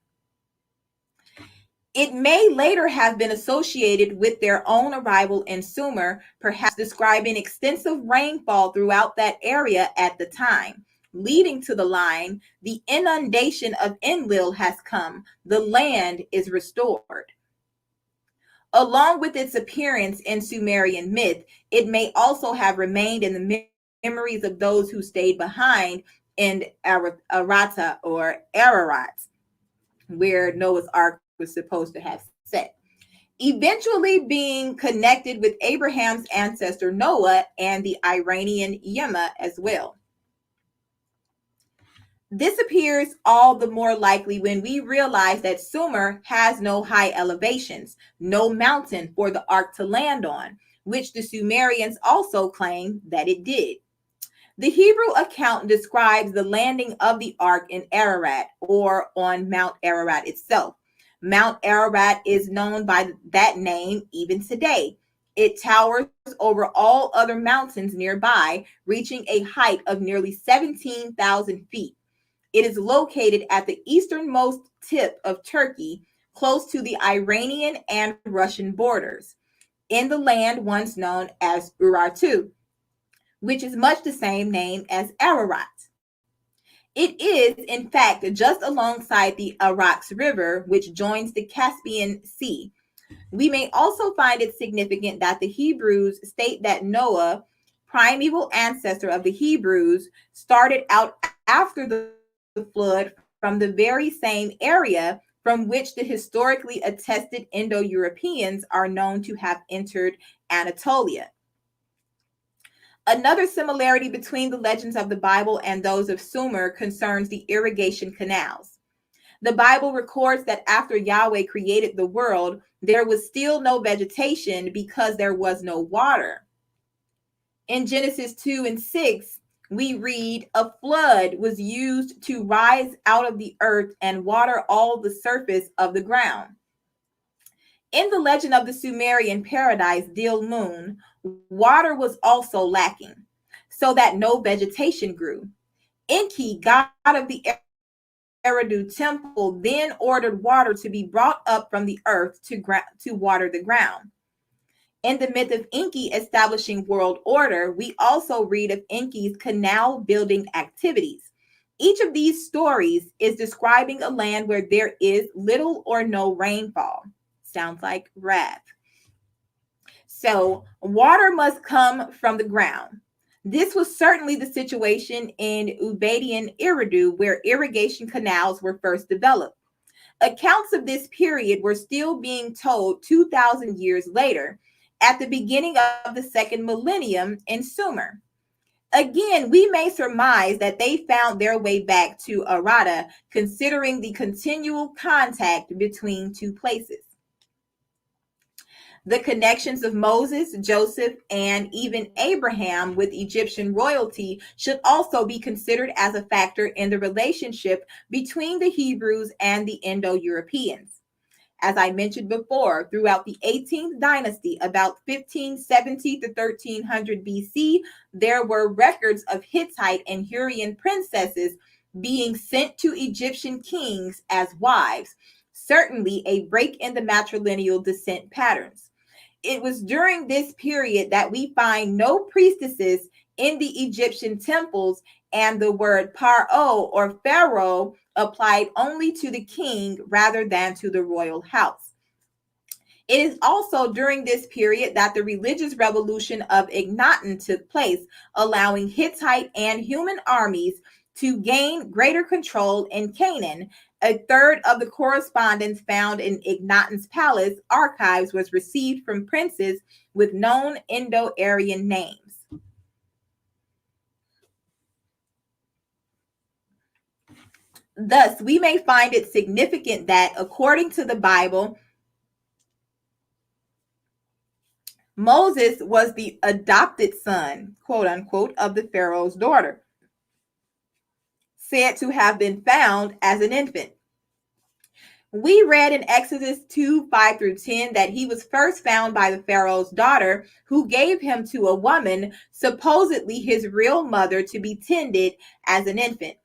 It may later have been associated with their own arrival in Sumer, perhaps describing extensive rainfall throughout that area at the time, leading to the line, "The inundation of Enlil has come, the land is restored." Along with its appearance in Sumerian myth, it may also have remained in the memories of those who stayed behind in Arata or Ararat, where Noah's Ark was supposed to have set, eventually being connected with Abraham's ancestor Noah and the Iranian Yema as well. This appears all the more likely when we realize that Sumer has no high elevations, no mountain for the ark to land on, which the Sumerians also claim that it did. The Hebrew account describes the landing of the ark in Ararat or on Mount Ararat itself. Mount Ararat is known by that name even today. It towers over all other mountains nearby, reaching a height of nearly 17,000 feet. It is located at the easternmost tip of Turkey, close to the Iranian and Russian borders, in the land once known as Urartu, which is much the same name as Ararat. It is, in fact, just alongside the Arax River, which joins the Caspian Sea. We may also find it significant that the Hebrews state that Noah, primeval ancestor of the Hebrews, started out after the flood from the very same area from which the historically attested Indo-Europeans are known to have entered Anatolia. Another similarity between the legends of the Bible and those of Sumer concerns the irrigation canals. The Bible records that after Yahweh created the world, there was still no vegetation because there was no water. In Genesis 2 and 6, we read, "A flood was used to rise out of the earth and water all the surface of the ground." In the legend of the Sumerian paradise Dil-Mun, water was also lacking, so that no vegetation grew. Enki, god of the Eridu temple, then ordered water to be brought up from the earth to water the ground. In the myth of Enki establishing world order, we also read of Enki's canal building activities. Each of these stories is describing a land where there is little or no rainfall. Sounds like wrath. So water must come from the ground. This was certainly the situation in Ubaidian Eridu, where irrigation canals were first developed. Accounts of this period were still being told 2,000 years later, at the beginning of the second millennium in Sumer. Again, we may surmise that they found their way back to Arata, considering the continual contact between two places. The connections of Moses, Joseph, and even Abraham with Egyptian royalty should also be considered as a factor in the relationship between the Hebrews and the Indo-Europeans. As I mentioned before, throughout the 18th dynasty, about 1570 to 1300 BC, there were records of Hittite and Hurrian princesses being sent to Egyptian kings as wives, certainly a break in the matrilineal descent patterns. It was during this period that we find no priestesses in the Egyptian temples, and the word paro or pharaoh applied only to the king rather than to the royal house. It is also during this period that the religious revolution of Akhenaten took place, allowing Hittite and human armies to gain greater control in Canaan. A third of the correspondence found in Akhenaten's palace archives was received from princes with known Indo-Aryan names. Thus, we may find it significant that, according to the Bible, Moses was the adopted son, quote unquote, of the Pharaoh's daughter, said to have been found as an infant. We read in Exodus 2:5-10 that he was first found by the Pharaoh's daughter, who gave him to a woman, supposedly his real mother, to be tended as an infant.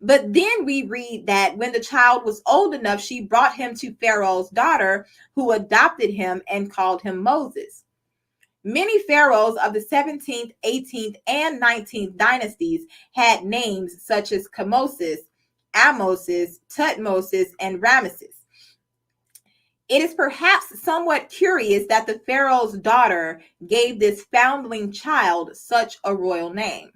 But then we read that when the child was old enough, she brought him to Pharaoh's daughter, who adopted him and called him Moses. Many pharaohs of the 17th, 18th, and 19th dynasties had names such as Kamoses, Amoses, Tutmosis, and Ramesses. It is perhaps somewhat curious that the pharaoh's daughter gave this foundling child such a royal name.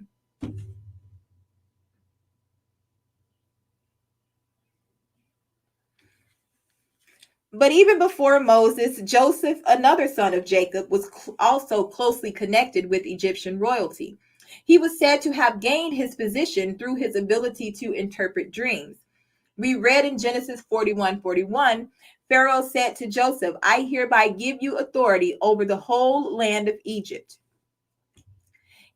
But even before Moses, Joseph, another son of Jacob, was also closely connected with Egyptian royalty. He was said to have gained his position through his ability to interpret dreams. We read in Genesis 41:41, Pharaoh said to Joseph, "I hereby give you authority over the whole land of Egypt."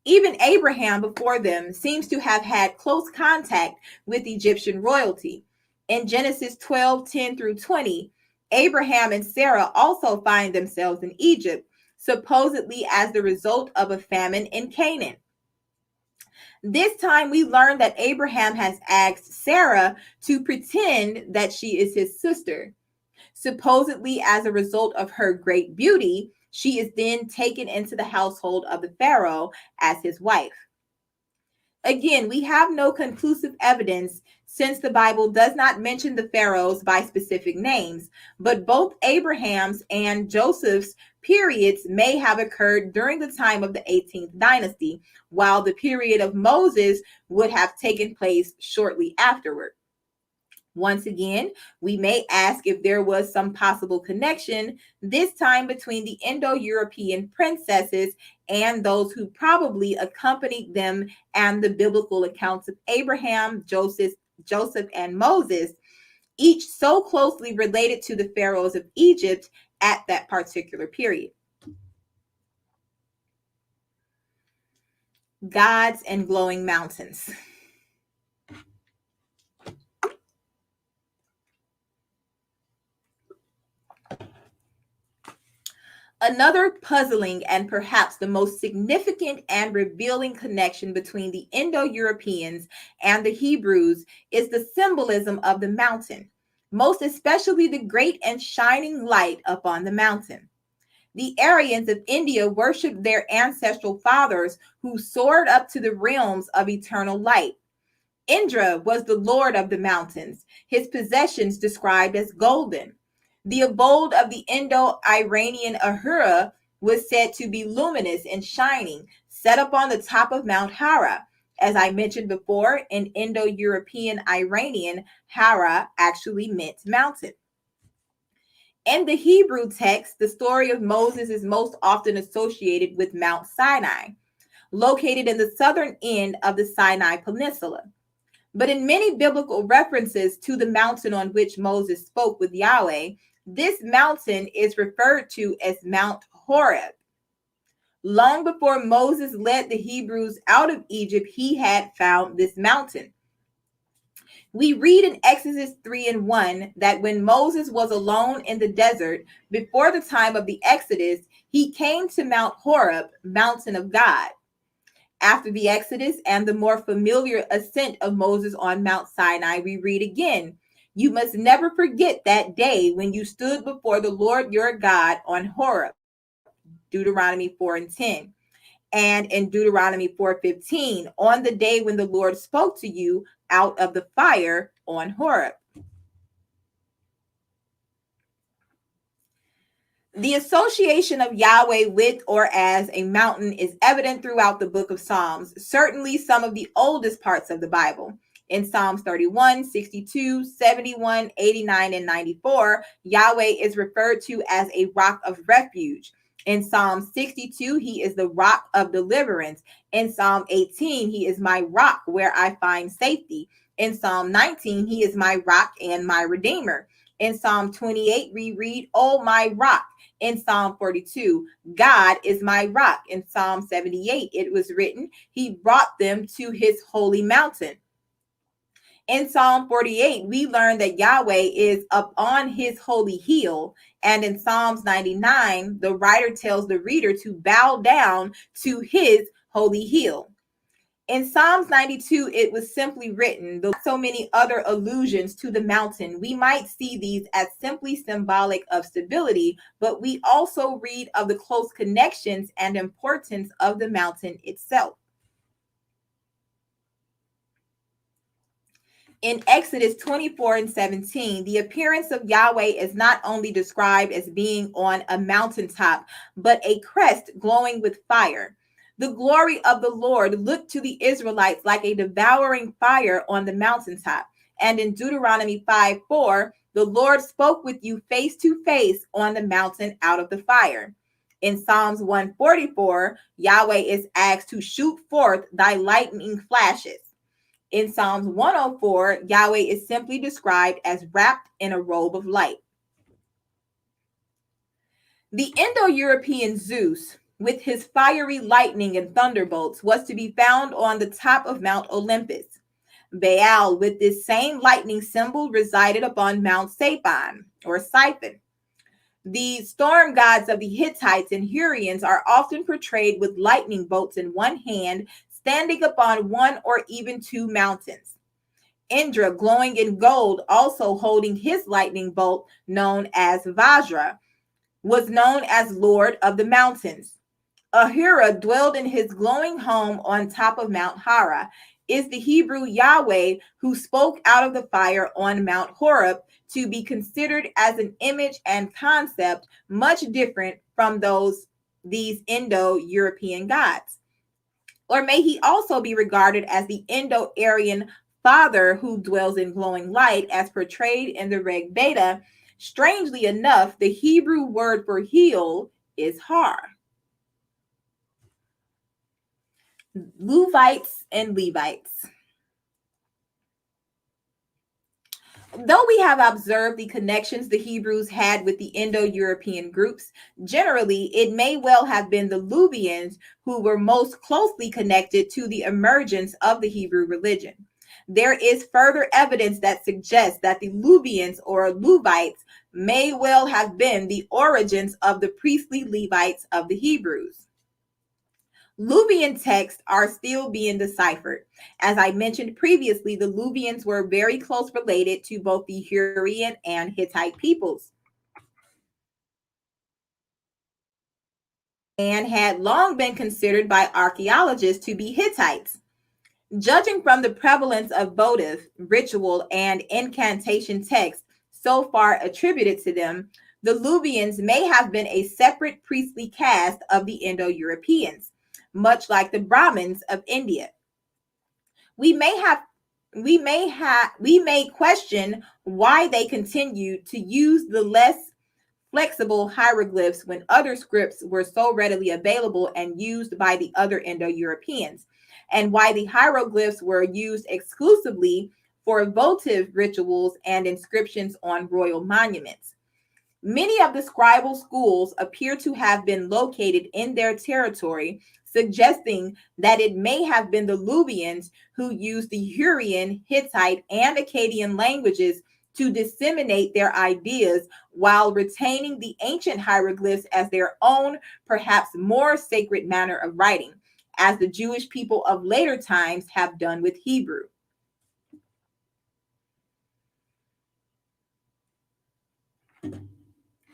Even Abraham before them seems to have had close contact with Egyptian royalty. In Genesis 12:10-20, Abraham and Sarah also find themselves in Egypt, supposedly as the result of a famine in Canaan. This time we learn that Abraham has asked Sarah to pretend that she is his sister. Supposedly as a result of her great beauty, she is then taken into the household of the Pharaoh as his wife. Again, we have no conclusive evidence since the Bible does not mention the pharaohs by specific names, but both Abraham's and Joseph's periods may have occurred during the time of the 18th dynasty, while the period of Moses would have taken place shortly afterward. Once again, we may ask if there was some possible connection, this time between the Indo-European princesses and those who probably accompanied them and the biblical accounts of Abraham, Joseph, and Moses, each so closely related to the pharaohs of Egypt at that particular period. Gods and glowing mountains. Another puzzling and perhaps the most significant and revealing connection between the Indo-Europeans and the Hebrews is the symbolism of the mountain, most especially the great and shining light upon the mountain. The Aryans of India worshiped their ancestral fathers who soared up to the realms of eternal light. Indra was the lord of the mountains, his possessions described as golden. The abode of the Indo-Iranian Ahura was said to be luminous and shining, set up on the top of Mount Hara. As I mentioned before, in Indo-European Iranian, Hara actually meant mountain. In the Hebrew text, the story of Moses is most often associated with Mount Sinai, located in the southern end of the Sinai Peninsula. But in many biblical references to the mountain on which Moses spoke with Yahweh, this mountain is referred to as Mount Horeb. Long before Moses led the Hebrews out of Egypt, he had found this mountain. We read in Exodus 3:1 that when Moses was alone in the desert before the time of the Exodus, he came to Mount Horeb, mountain of God. After the Exodus and the more familiar ascent of Moses on Mount Sinai, we read again, "You must never forget that day when you stood before the Lord your God on Horeb," Deuteronomy 4:10. And in Deuteronomy 4:15, "on the day when the Lord spoke to you out of the fire on Horeb." The association of Yahweh with or as a mountain is evident throughout the book of Psalms, certainly some of the oldest parts of the Bible. In Psalms 31, 62, 71, 89, and 94, Yahweh is referred to as a rock of refuge. In Psalm 62, he is the rock of deliverance. In Psalm 18, he is my rock where I find safety. In Psalm 19, he is my rock and my redeemer. In Psalm 28, we read, "Oh, my rock." In Psalm 42, God is my rock. In Psalm 78, it was written, he brought them to his holy mountain. In Psalm 48, we learn that Yahweh is up on his holy hill. And in Psalms 99, the writer tells the reader to bow down to his holy hill. In Psalms 92, it was simply written, though so many other allusions to the mountain, we might see these as simply symbolic of stability, but we also read of the close connections and importance of the mountain itself. In Exodus 24 and 17, the appearance of Yahweh is not only described as being on a mountaintop, but a crest glowing with fire. The glory of the Lord looked to the Israelites like a devouring fire on the mountaintop. And in Deuteronomy 5:4, the Lord spoke with you face to face on the mountain out of the fire. In Psalms 144, Yahweh is asked to shoot forth thy lightning flashes. In Psalms 104, Yahweh is simply described as wrapped in a robe of light. The Indo-European Zeus, with his fiery lightning and thunderbolts, was to be found on the top of Mount Olympus. Baal, with this same lightning symbol, resided upon Mount Siphon, or Siphon. The storm gods of the Hittites and Hurrians are often portrayed with lightning bolts in one hand, standing upon one or even two mountains. Indra, glowing in gold, also holding his lightning bolt, known as Vajra, was known as Lord of the Mountains. Ahura dwelled in his glowing home on top of Mount Hara, is the Hebrew Yahweh who spoke out of the fire on Mount Horeb, to be considered as an image and concept much different from these Indo-European gods. Or may he also be regarded as the Indo-Aryan father who dwells in glowing light as portrayed in the Rig Veda. Strangely enough, the Hebrew word for heel is har. Luvites and Levites. Though we have observed the connections the Hebrews had with the Indo-European groups, generally it may well have been the Luvians who were most closely connected to the emergence of the Hebrew religion. There is further evidence that suggests that the Luvians or Luvites may well have been the origins of the priestly Levites of the Hebrews. Luvian texts are still being deciphered. As I mentioned previously, the Luvians were very close related to both the Hurrian and Hittite peoples, and had long been considered by archaeologists to be Hittites. Judging from the prevalence of votive, ritual, and incantation texts so far attributed to them, the Luvians may have been a separate priestly caste of the Indo-Europeans, much like the Brahmins of India. We may question why they continued to use the less flexible hieroglyphs when other scripts were so readily available and used by the other Indo-Europeans, and why the hieroglyphs were used exclusively for votive rituals and inscriptions on royal monuments. Many of the scribal schools appear to have been located in their territory, suggesting that it may have been the Luvians who used the Hurrian, Hittite, and Akkadian languages to disseminate their ideas while retaining the ancient hieroglyphs as their own, perhaps more sacred manner of writing, as the Jewish people of later times have done with Hebrew.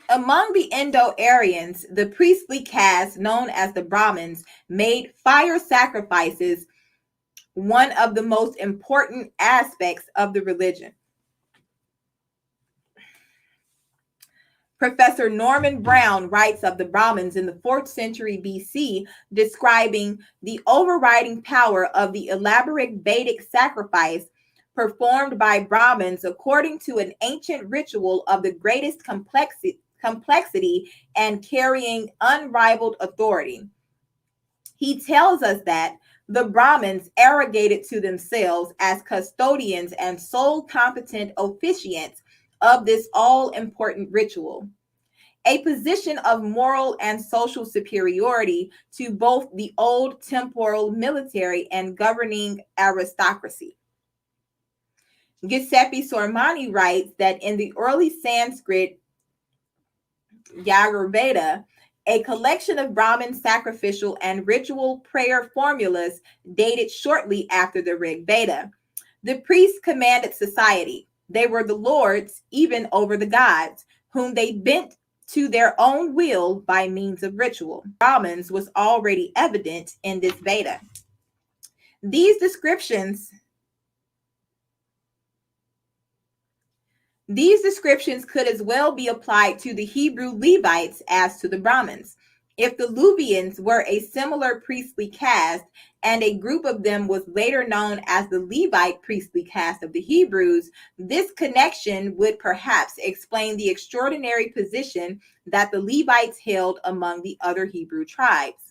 Among the Indo-Aryans, the priestly caste known as the Brahmins made fire sacrifices one of the most important aspects of the religion. Professor Norman Brown writes of the Brahmins in the 4th century BC, describing the overriding power of the elaborate Vedic sacrifice performed by Brahmins according to an ancient ritual of the greatest complexity and carrying unrivaled authority. He tells us that the Brahmins arrogated to themselves as custodians and sole competent officiants of this all important ritual, a position of moral and social superiority to both the old temporal military and governing aristocracy. Giuseppe Sormani writes that in the early Sanskrit Yajurveda, a collection of Brahmin sacrificial and ritual prayer formulas dated shortly after the Rig Veda. The priests commanded society. They were the lords, even over the gods, whom they bent to their own will by means of ritual. Brahmins was already evident in this Veda. These descriptions could as well be applied to the Hebrew Levites as to the Brahmins. If the Luvians were a similar priestly caste, and a group of them was later known as the Levite priestly caste of the Hebrews, this connection would perhaps explain the extraordinary position that the Levites held among the other Hebrew tribes.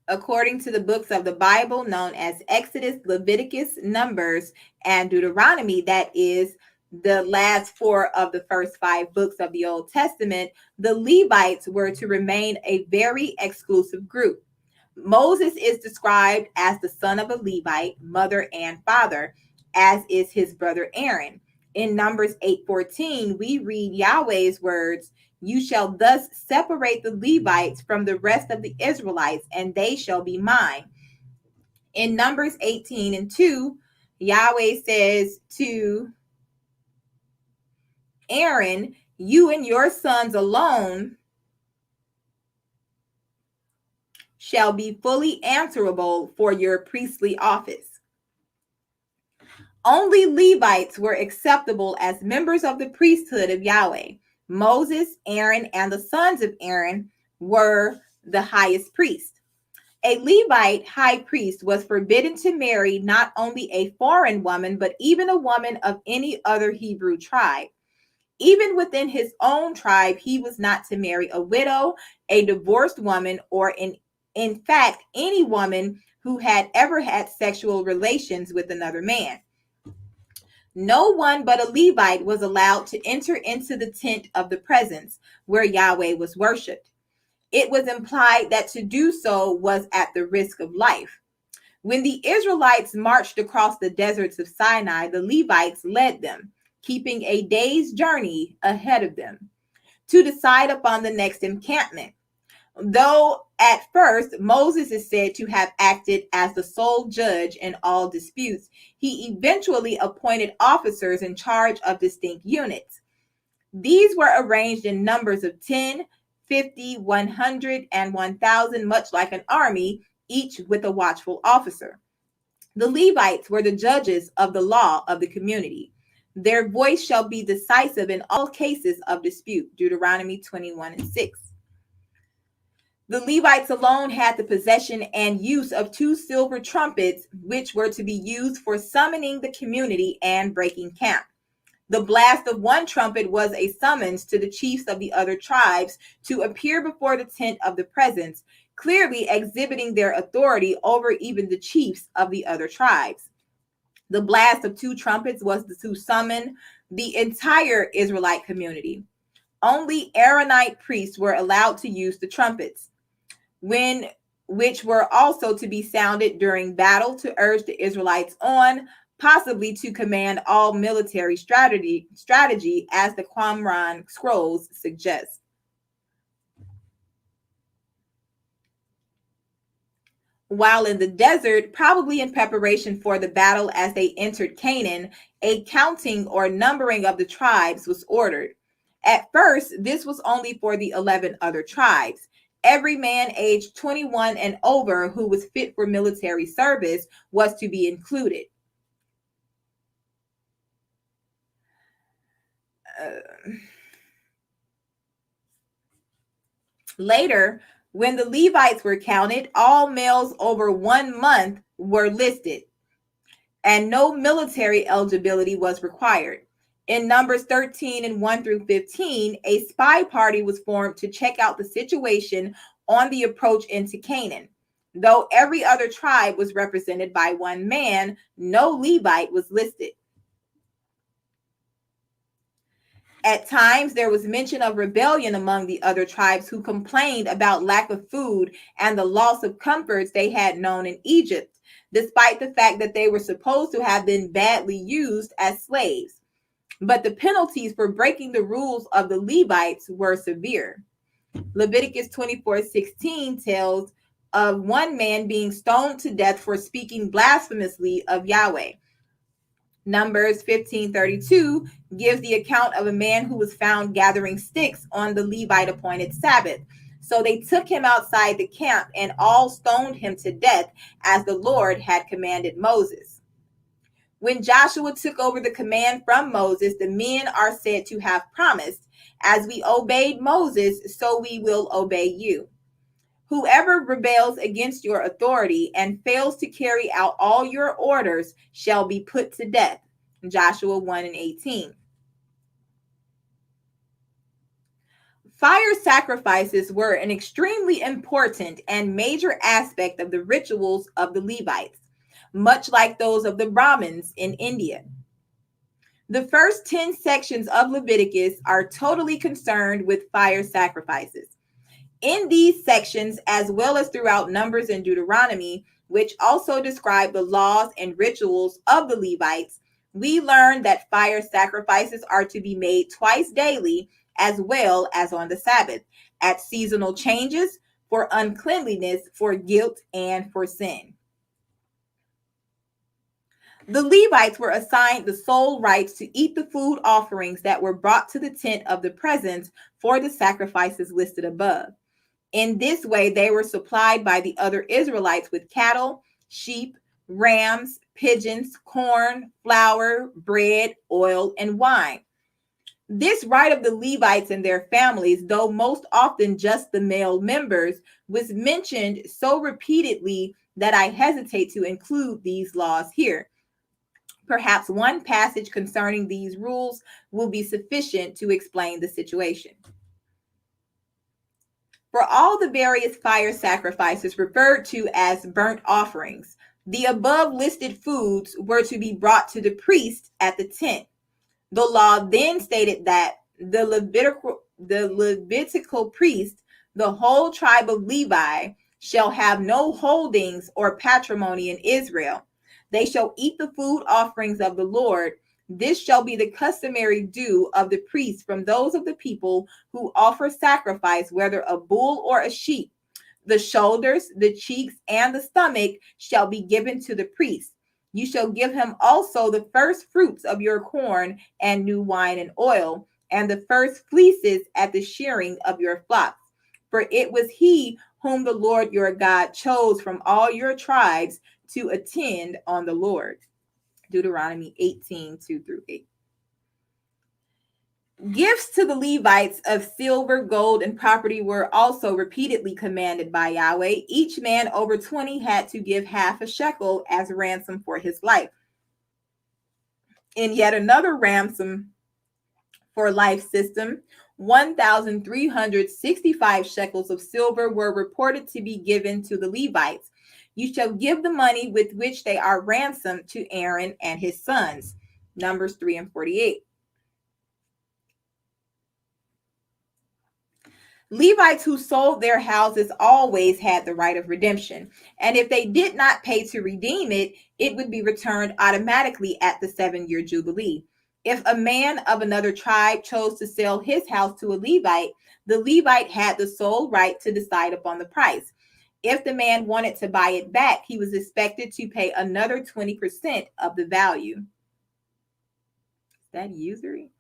According to the books of the Bible known as Exodus, Leviticus, Numbers, and Deuteronomy, that is the last 4 of the first 5 books of the Old Testament, the Levites were to remain a very exclusive group. Moses is described as the son of a Levite, mother and father, as is his brother Aaron. In Numbers 8:14, we read Yahweh's words, "You shall thus separate the Levites from the rest of the Israelites, and they shall be mine." In Numbers 18:2, Yahweh says to Aaron, "You and your sons alone shall be fully answerable for your priestly office." Only Levites were acceptable as members of the priesthood of Yahweh. Moses, Aaron, and the sons of Aaron were the highest priest. A Levite high priest was forbidden to marry not only a foreign woman, but even a woman of any other Hebrew tribe. Even within his own tribe, he was not to marry a widow, a divorced woman, or in fact, any woman who had ever had sexual relations with another man. No one but a Levite was allowed to enter into the tent of the presence where Yahweh was worshipped. It was implied that to do so was at the risk of life. When the Israelites marched across the deserts of Sinai, the Levites led them, keeping a day's journey ahead of them, to decide upon the next encampment. Though at first Moses is said to have acted as the sole judge in all disputes, he eventually appointed officers in charge of distinct units. These were arranged in numbers of 10, 50, 100, and 1,000, much like an army, each with a watchful officer. The Levites were the judges of the law of the community. Their voice shall be decisive in all cases of dispute. Deuteronomy 21:6. The Levites alone had the possession and use of 2 silver trumpets, which were to be used for summoning the community and breaking camp. The blast of one trumpet was a summons to the chiefs of the other tribes to appear before the tent of the presence, clearly exhibiting their authority over even the chiefs of the other tribes. The blast of 2 trumpets was to summon the entire Israelite community. Only Aaronite priests were allowed to use the trumpets, which were also to be sounded during battle to urge the Israelites on, possibly to command all military strategy as the Qumran scrolls suggest. While in the desert, probably in preparation for the battle as they entered Canaan, a counting or numbering of the tribes was ordered. At first, this was only for the 11 other tribes. Every man aged 21 and over who was fit for military service was to be included. Later, when the Levites were counted, all males over 1 month were listed, and no military eligibility was required. In Numbers 13 and 1 through 15, a spy party was formed to check out the situation on the approach into Canaan. Though every other tribe was represented by one man, no Levite was listed. At times, there was mention of rebellion among the other tribes who complained about lack of food and the loss of comforts they had known in Egypt, despite the fact that they were supposed to have been badly used as slaves. But the penalties for breaking the rules of the Levites were severe. Leviticus 24:16 tells of one man being stoned to death for speaking blasphemously of Yahweh. Numbers 15:32 gives the account of a man who was found gathering sticks on the Levite appointed Sabbath. So they took him outside the camp and all stoned him to death as the Lord had commanded Moses. When Joshua took over the command from Moses, the men are said to have promised, "As we obeyed Moses, so we will obey you. Whoever rebels against your authority and fails to carry out all your orders shall be put to death." Joshua 1 and 18. Fire sacrifices were an extremely important and major aspect of the rituals of the Levites, much like those of the Brahmins in India. The first 10 sections of Leviticus are totally concerned with fire sacrifices. In these sections, as well as throughout Numbers and Deuteronomy, which also describe the laws and rituals of the Levites, we learn that fire sacrifices are to be made twice daily, as well as on the Sabbath, at seasonal changes, for uncleanliness, for guilt, and for sin. The Levites were assigned the sole rights to eat the food offerings that were brought to the tent of the presence for the sacrifices listed above. In this way, they were supplied by the other Israelites with cattle, sheep, rams, pigeons, corn, flour, bread, oil, and wine. This right of the Levites and their families, though most often just the male members, was mentioned so repeatedly that I hesitate to include these laws here. Perhaps one passage concerning these rules will be sufficient to explain the situation. For all the various fire sacrifices referred to as burnt offerings, the above listed foods were to be brought to the priest at the tent. The law then stated that the Levitical priest, the whole tribe of Levi, shall have no holdings or patrimony in Israel. They shall eat the food offerings of the Lord. This shall be the customary due of the priest from those of the people who offer sacrifice, whether a bull or a sheep. The shoulders, the cheeks, and the stomach shall be given to the priest. You shall give him also the first fruits of your corn and new wine and oil, and the first fleeces at the shearing of your flocks. For it was he whom the Lord your God chose from all your tribes to attend on the Lord. Deuteronomy 18:2 through 8. Gifts to the Levites of silver, gold, and property were also repeatedly commanded by Yahweh. Each man over 20 had to give half a shekel as ransom for his life. In yet another ransom for life system, 1,365 shekels of silver were reported to be given to the Levites. You shall give the money with which they are ransomed to Aaron and his sons. Numbers 3 and 48. Levites who sold their houses always had the right of redemption, and if they did not pay to redeem it, it would be returned automatically at the 7-year Jubilee. If a man of another tribe chose to sell his house to a Levite, the Levite had the sole right to decide upon the price. If the man wanted to buy it back, he was expected to pay another 20% of the value. Is that usury?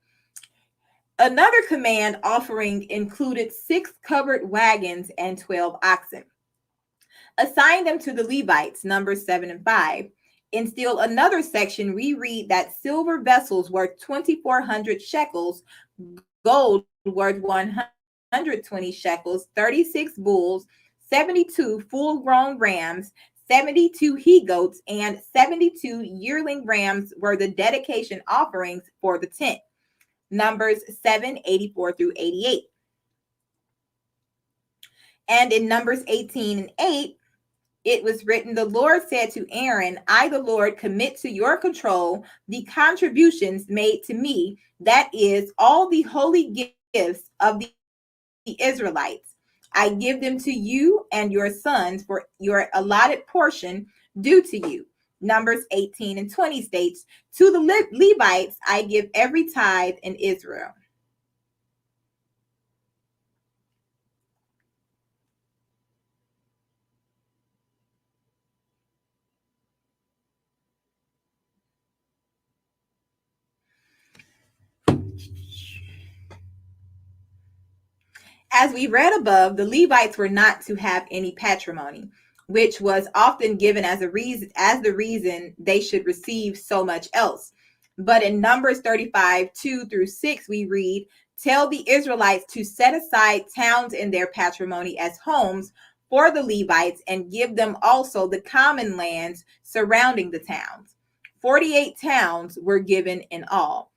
Another command offering included 6 covered wagons and 12 oxen. Assign them to the Levites, Numbers 7 and 5. In still another section, we read that silver vessels worth 2,400 shekels, gold worth 120 shekels, 36 bulls, 72 full grown rams, 72 he goats, and 72 yearling rams were the dedication offerings for the tent. Numbers 7:84 through 88. And in Numbers 18 and 8, it was written, the Lord said to Aaron, I, the Lord, commit to your control the contributions made to me, that is, all the holy gifts of the Israelites. I give them to you and your sons for your allotted portion due to you. Numbers 18 and 20 states, to the Levites I give every tithe in Israel. As we read above, the Levites were not to have any patrimony, which was often given as the reason they should receive so much else. But in Numbers 35, 2 through 6, we read, tell the Israelites to set aside towns in their patrimony as homes for the Levites and give them also the common lands surrounding the towns. 48 towns were given in all.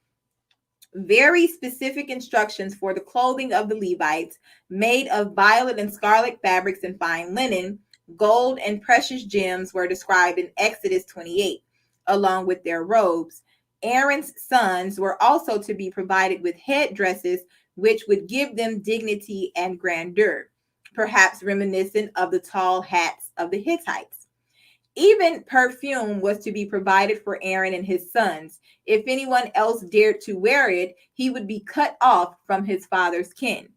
Very specific instructions for the clothing of the Levites, made of violet and scarlet fabrics and fine linen, gold and precious gems, were described in Exodus 28, along with their robes. Aaron's sons were also to be provided with headdresses which would give them dignity and grandeur, perhaps reminiscent of the tall hats of the Hittites. Even perfume was to be provided for Aaron and his sons. If anyone else dared to wear it, he would be cut off from his father's kin.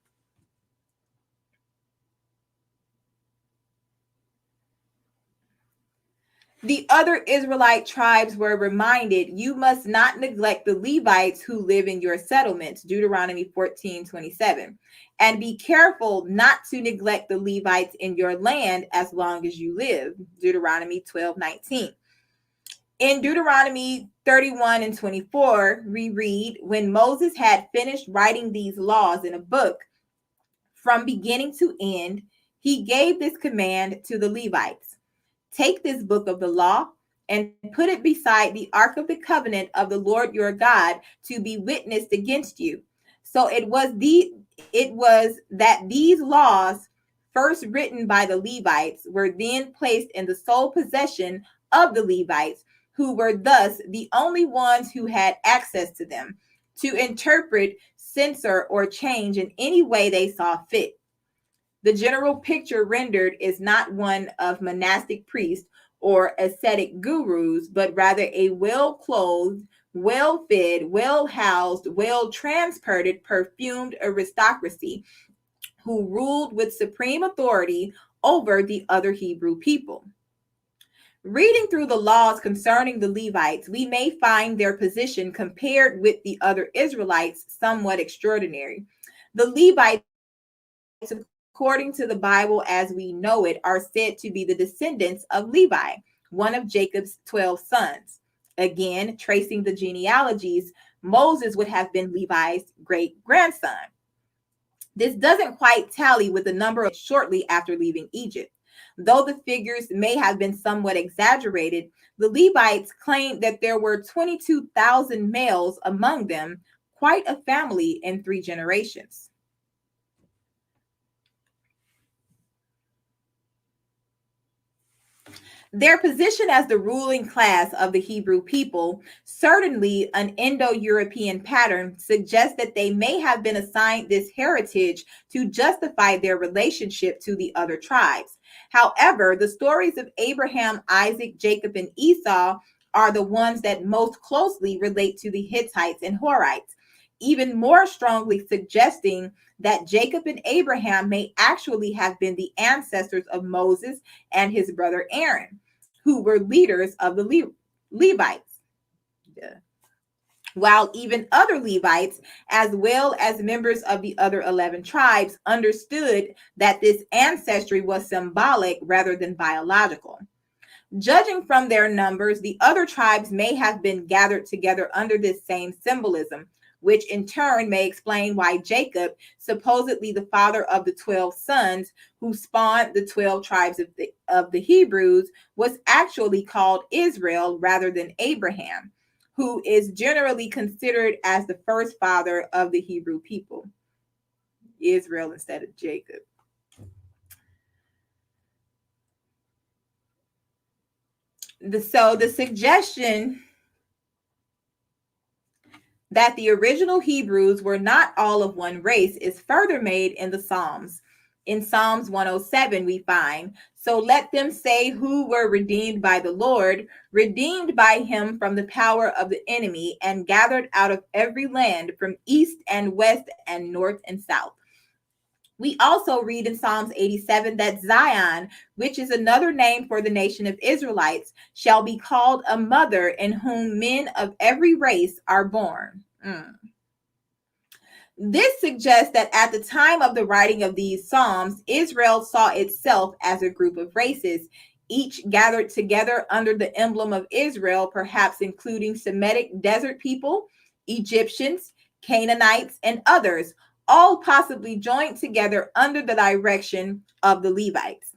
The other Israelite tribes were reminded, you must not neglect the Levites who live in your settlements, Deuteronomy 14:27. And be careful not to neglect the Levites in your land as long as you live, Deuteronomy 12:19. In Deuteronomy 31 and 24, we read, when Moses had finished writing these laws in a book from beginning to end, he gave this command to the Levites. Take this book of the law and put it beside the ark of the covenant of the Lord your God to be witnessed against you. So it was that these laws, first written by the Levites, were then placed in the sole possession of the Levites, who were thus the only ones who had access to them, to interpret, censor, or change in any way they saw fit. The general picture rendered is not one of monastic priests or ascetic gurus, but rather a well-clothed, well-fed, well-housed, well-transported, perfumed aristocracy who ruled with supreme authority over the other Hebrew people. Reading through the laws concerning the Levites, we may find their position compared with the other Israelites somewhat extraordinary. The Levites, according to the Bible as we know it, are said to be the descendants of Levi, one of Jacob's 12 sons. Again, tracing the genealogies, Moses would have been Levi's great-grandson. This doesn't quite tally with the number shortly after leaving Egypt. Though the figures may have been somewhat exaggerated, the Levites claimed that there were 22,000 males among them, quite a family in 3 generations. Their position as the ruling class of the Hebrew people, certainly an Indo-European pattern, suggests that they may have been assigned this heritage to justify their relationship to the other tribes. However, the stories of Abraham, Isaac, Jacob, and Esau are the ones that most closely relate to the Hittites and Horites, even more strongly suggesting that Jacob and Abraham may actually have been the ancestors of Moses and his brother Aaron, who were leaders of the Levites. Yeah. while even other Levites, as well as members of the other 11 tribes, understood that this ancestry was symbolic rather than biological. Judging from their numbers, the other tribes may have been gathered together under this same symbolism, which in turn may explain why Jacob, supposedly the father of the 12 sons who spawned the 12 tribes of the Hebrews, was actually called Israel rather than Abraham, who is generally considered as the first father of the Hebrew people. Israel instead of Jacob. So the suggestion that the original Hebrews were not all of one race is further made in the Psalms. In Psalms 107, we find, "So let them say who were redeemed by the Lord, redeemed by him from the power of the enemy, and gathered out of every land, from east and west and north and south." We also read in Psalms 87 that Zion, which is another name for the nation of Israelites, shall be called a mother in whom men of every race are born. This suggests that at the time of the writing of these Psalms, Israel saw itself as a group of races, each gathered together under the emblem of Israel, perhaps including Semitic desert people, Egyptians, Canaanites, and others, all possibly joined together under the direction of the Levites.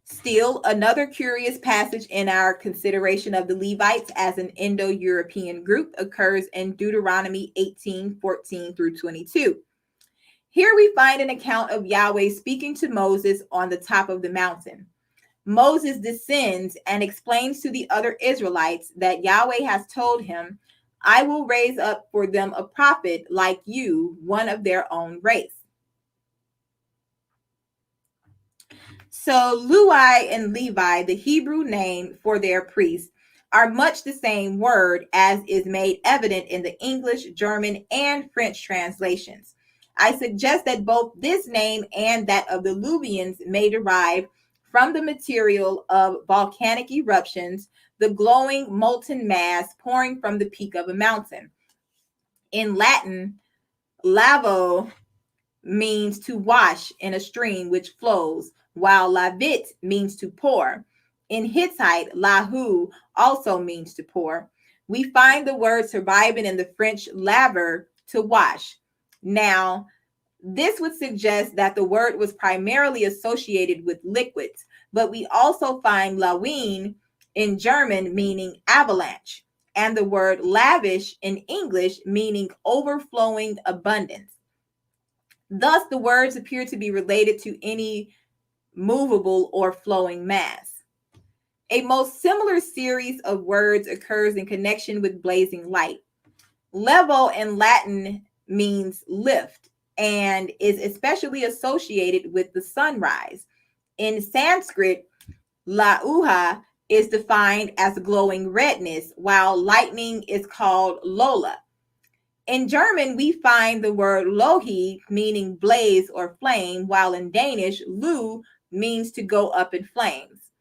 Still, another curious passage in our consideration of the Levites as an Indo-European group occurs in Deuteronomy 18:14 through 22. Here we find an account of Yahweh speaking to Moses on the top of the mountain. Moses descends and explains to the other Israelites that Yahweh has told him, "I will raise up for them a prophet like you, one of their own race." So Lui and Levi, the Hebrew name for their priests, are much the same word, as is made evident in the English, German, and French translations. I suggest that both this name and that of the Luvians may derive from the material of volcanic eruptions, the glowing molten mass pouring from the peak of a mountain. In Latin, lavo means to wash in a stream which flows, while lavit means to pour. In Hittite, lahu also means to pour. We find the word surviving in the French laver, to wash. Now, this would suggest that the word was primarily associated with liquids, but we also find lawine in German meaning avalanche, and the word lavish in English meaning overflowing abundance. Thus, the words appear to be related to any movable or flowing mass. A most similar series of words occurs in connection with blazing light. Levo in Latin means lift and is especially associated with the sunrise. In Sanskrit, lauha is defined as glowing redness, while lightning is called lola. In German, we find the word lohi meaning blaze or flame, while in Danish, lu means to go up in flames.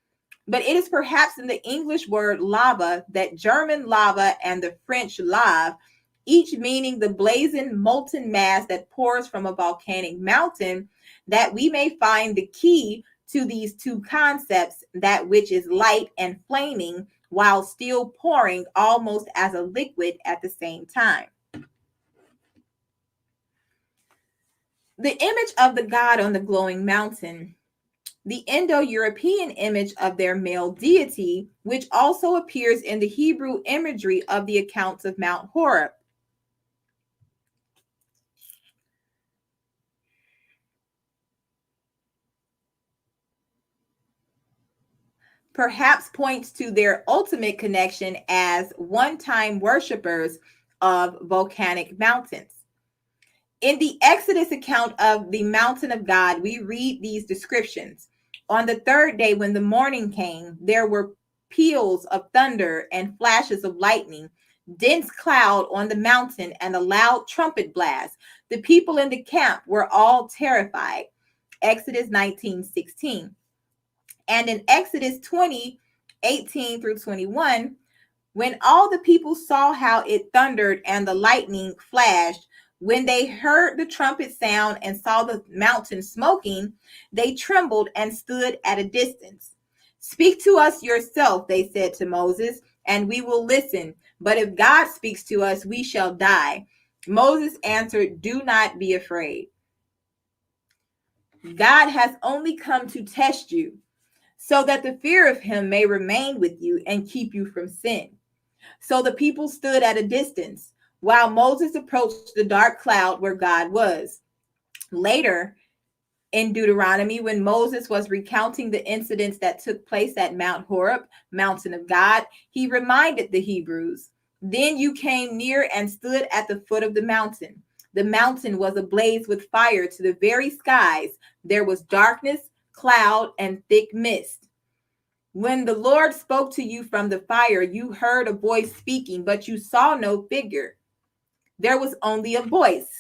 But it is perhaps in the English word lava that German lava and the French lave, each meaning the blazing molten mass that pours from a volcanic mountain, that we may find the key to these two concepts, that which is light and flaming while still pouring almost as a liquid at the same time. The image of the god on the glowing mountain, the Indo-European image of their male deity, which also appears in the Hebrew imagery of the accounts of Mount Horeb. Perhaps points to their ultimate connection as one-time worshipers of volcanic mountains. In the Exodus account of the mountain of God, we read these descriptions. On the third day, when the morning came, there were peals of thunder and flashes of lightning, dense cloud on the mountain, and a loud trumpet blast. The people in the camp were all terrified. Exodus 19:16. And in Exodus 20:18 through 21, when all the people saw how it thundered and the lightning flashed, when they heard the trumpet sound and saw the mountain smoking, they trembled and stood at a distance. Speak to us yourself, they said to Moses, and we will listen. But if God speaks to us, we shall die. Moses answered, do not be afraid. God has only come to test you, so that the fear of him may remain with you and keep you from sin. So the people stood at a distance while Moses approached the dark cloud where God was. Later in Deuteronomy, when Moses was recounting the incidents that took place at Mount Horeb, mountain of God, he reminded the Hebrews, then you came near and stood at the foot of the mountain. The mountain was ablaze with fire to the very skies. There was darkness, cloud, and thick mist. When the Lord spoke to you from the fire, you heard a voice speaking, but you saw no figure. There was only a voice.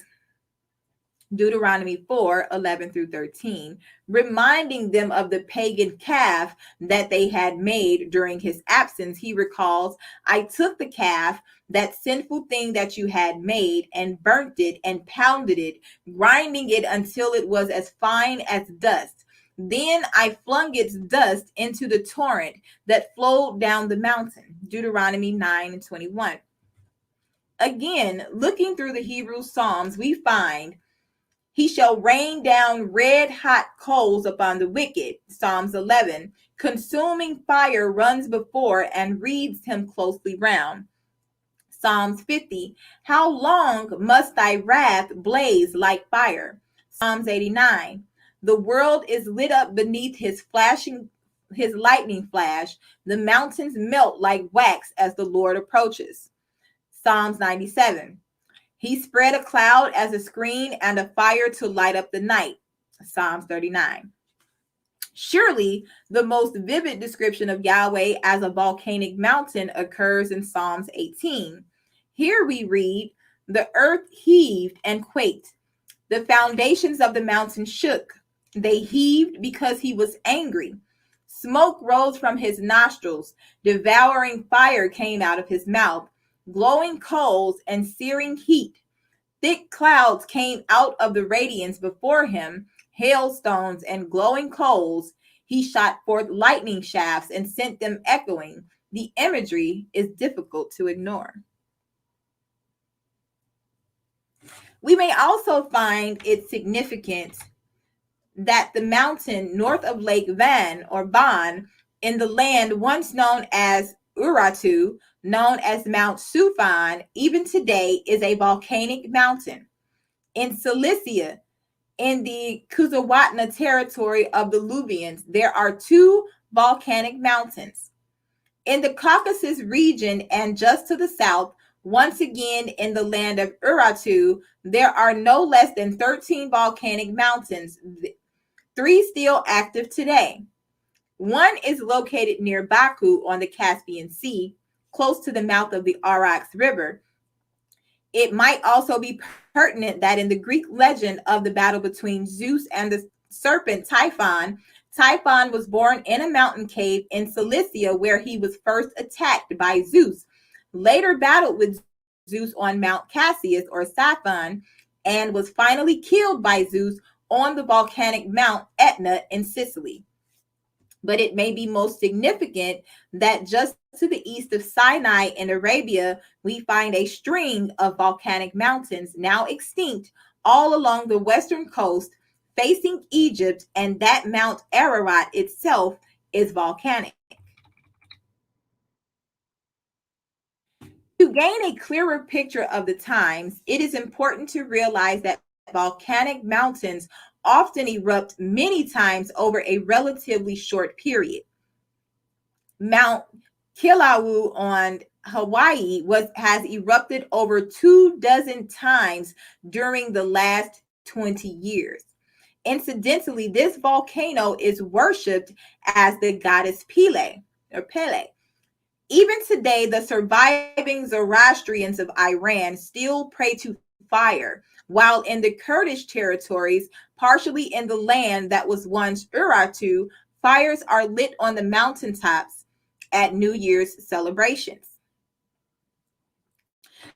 Deuteronomy 4:11-13, reminding them of the pagan calf that they had made during his absence. He recalls, I took the calf, that sinful thing that you had made, and burnt it and pounded it, grinding it until it was as fine as dust. Then I flung its dust into the torrent that flowed down the mountain. Deuteronomy 9:21. Again, looking through the Hebrew Psalms, we find he shall rain down red hot coals upon the wicked. Psalms 11. Consuming fire runs before and wreathes him closely round. Psalms 50. How long must thy wrath blaze like fire? Psalms 89. The world is lit up beneath his lightning flash. The mountains melt like wax as the Lord approaches. Psalms 97. He spread a cloud as a screen and a fire to light up the night. Psalms 39. Surely the most vivid description of Yahweh as a volcanic mountain occurs in Psalms 18. Here we read, the earth heaved and quaked. The foundations of the mountain shook. They heaved because he was angry. Smoke rose from his nostrils. Devouring fire came out of his mouth. Glowing coals and searing heat. Thick clouds came out of the radiance before him, hailstones and glowing coals. He shot forth lightning shafts and sent them echoing. The imagery is difficult to ignore. We may also find it significant that the mountain north of Lake Van or Ban in the land once known as Urartu, known as Mount Sufan, even today is a volcanic mountain. In Cilicia, in the Kuzawatna territory of the Luvians, there are two volcanic mountains. In the Caucasus region and just to the south, once again in the land of Urartu, there are no less than 13 volcanic mountains, 3 still active today. One is located near Baku on the Caspian Sea, close to the mouth of the Arax River. It might also be pertinent that in the Greek legend of the battle between Zeus and the serpent Typhon, Typhon was born in a mountain cave in Cilicia where he was first attacked by Zeus, later battled with Zeus on Mount Cassius or Siphon, and was finally killed by Zeus on the volcanic Mount Etna in Sicily. But it may be most significant that just to the east of Sinai in Arabia, we find a string of volcanic mountains now extinct all along the western coast facing Egypt, and that Mount Ararat itself is volcanic. To gain a clearer picture of the times, it is important to realize that volcanic mountains often erupt many times over a relatively short period. Mount Kilauea on Hawaii has erupted over 24 times during the last 20 years. Incidentally, this volcano is worshipped as the goddess Pele or Pele. Even today, the surviving Zoroastrians of Iran still pray to fire, while in the Kurdish territories, partially in the land that was once Urartu, Fires are lit on the mountaintops at New Year's celebrations.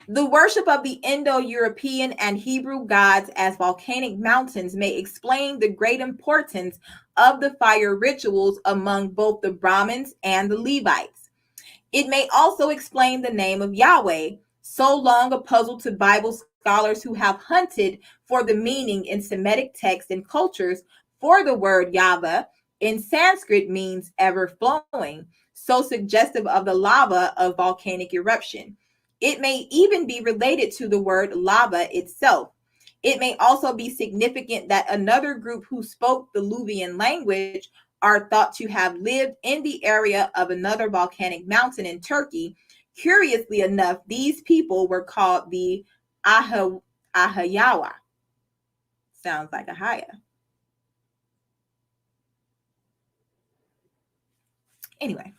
The worship of the Indo-European and Hebrew gods as volcanic mountains may explain the great importance of the fire rituals among both the Brahmins and the Levites. It may also explain the name of Yahweh, so long a puzzle to Bible scholars who have hunted for the meaning in Semitic texts and cultures, for the word Yahweh in Sanskrit means ever flowing, so suggestive of the lava of volcanic eruption. It may even be related to the word lava itself. It may also be significant that another group who spoke the Luvian language are thought to have lived in the area of another volcanic mountain in Turkey. Curiously enough, these people were called the Ahayawa. Sounds like Ahaya. Anyway,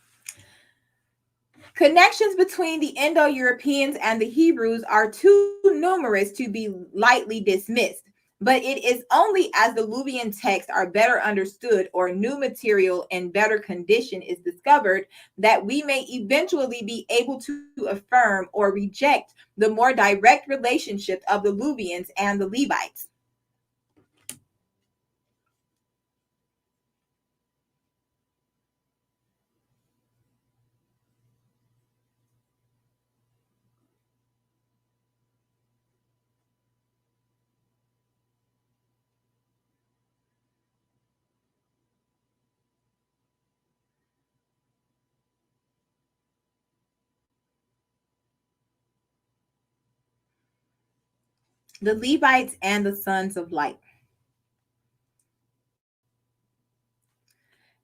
connections between the Indo-Europeans and the Hebrews are too numerous to be lightly dismissed. But it is only as the Luvian texts are better understood or new material in better condition is discovered that we may eventually be able to affirm or reject the more direct relationship of the Luvians and the Levites. The Levites and the sons of light.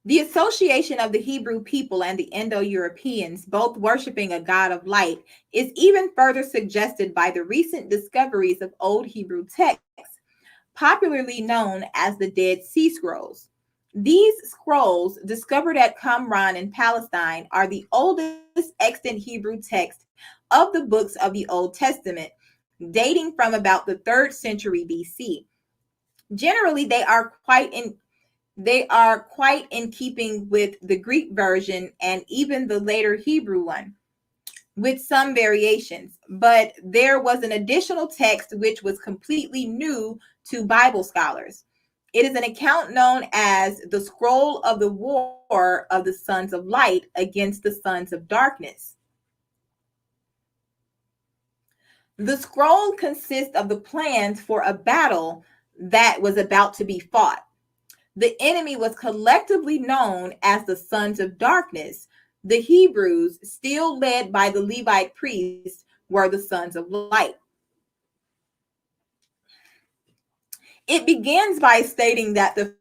The association of the Hebrew people and the Indo-Europeans, both worshiping a god of light, is even further suggested by the recent discoveries of Old Hebrew texts, popularly known as the Dead Sea Scrolls. These scrolls, discovered at Qumran in Palestine, are the oldest extant Hebrew text of the books of the Old Testament, dating from about the 3rd century BC. Generally, they are quite in keeping with the Greek version and even the later Hebrew one, with some variations. But there was an additional text which was completely new to Bible scholars. It is an account known as the Scroll of the War of the Sons of Light against the Sons of Darkness. The scroll consists of the plans for a battle that was about to be fought. The enemy was collectively known as the Sons of Darkness. The Hebrews, still led by the Levite priests, were the Sons of Light. It begins by stating that the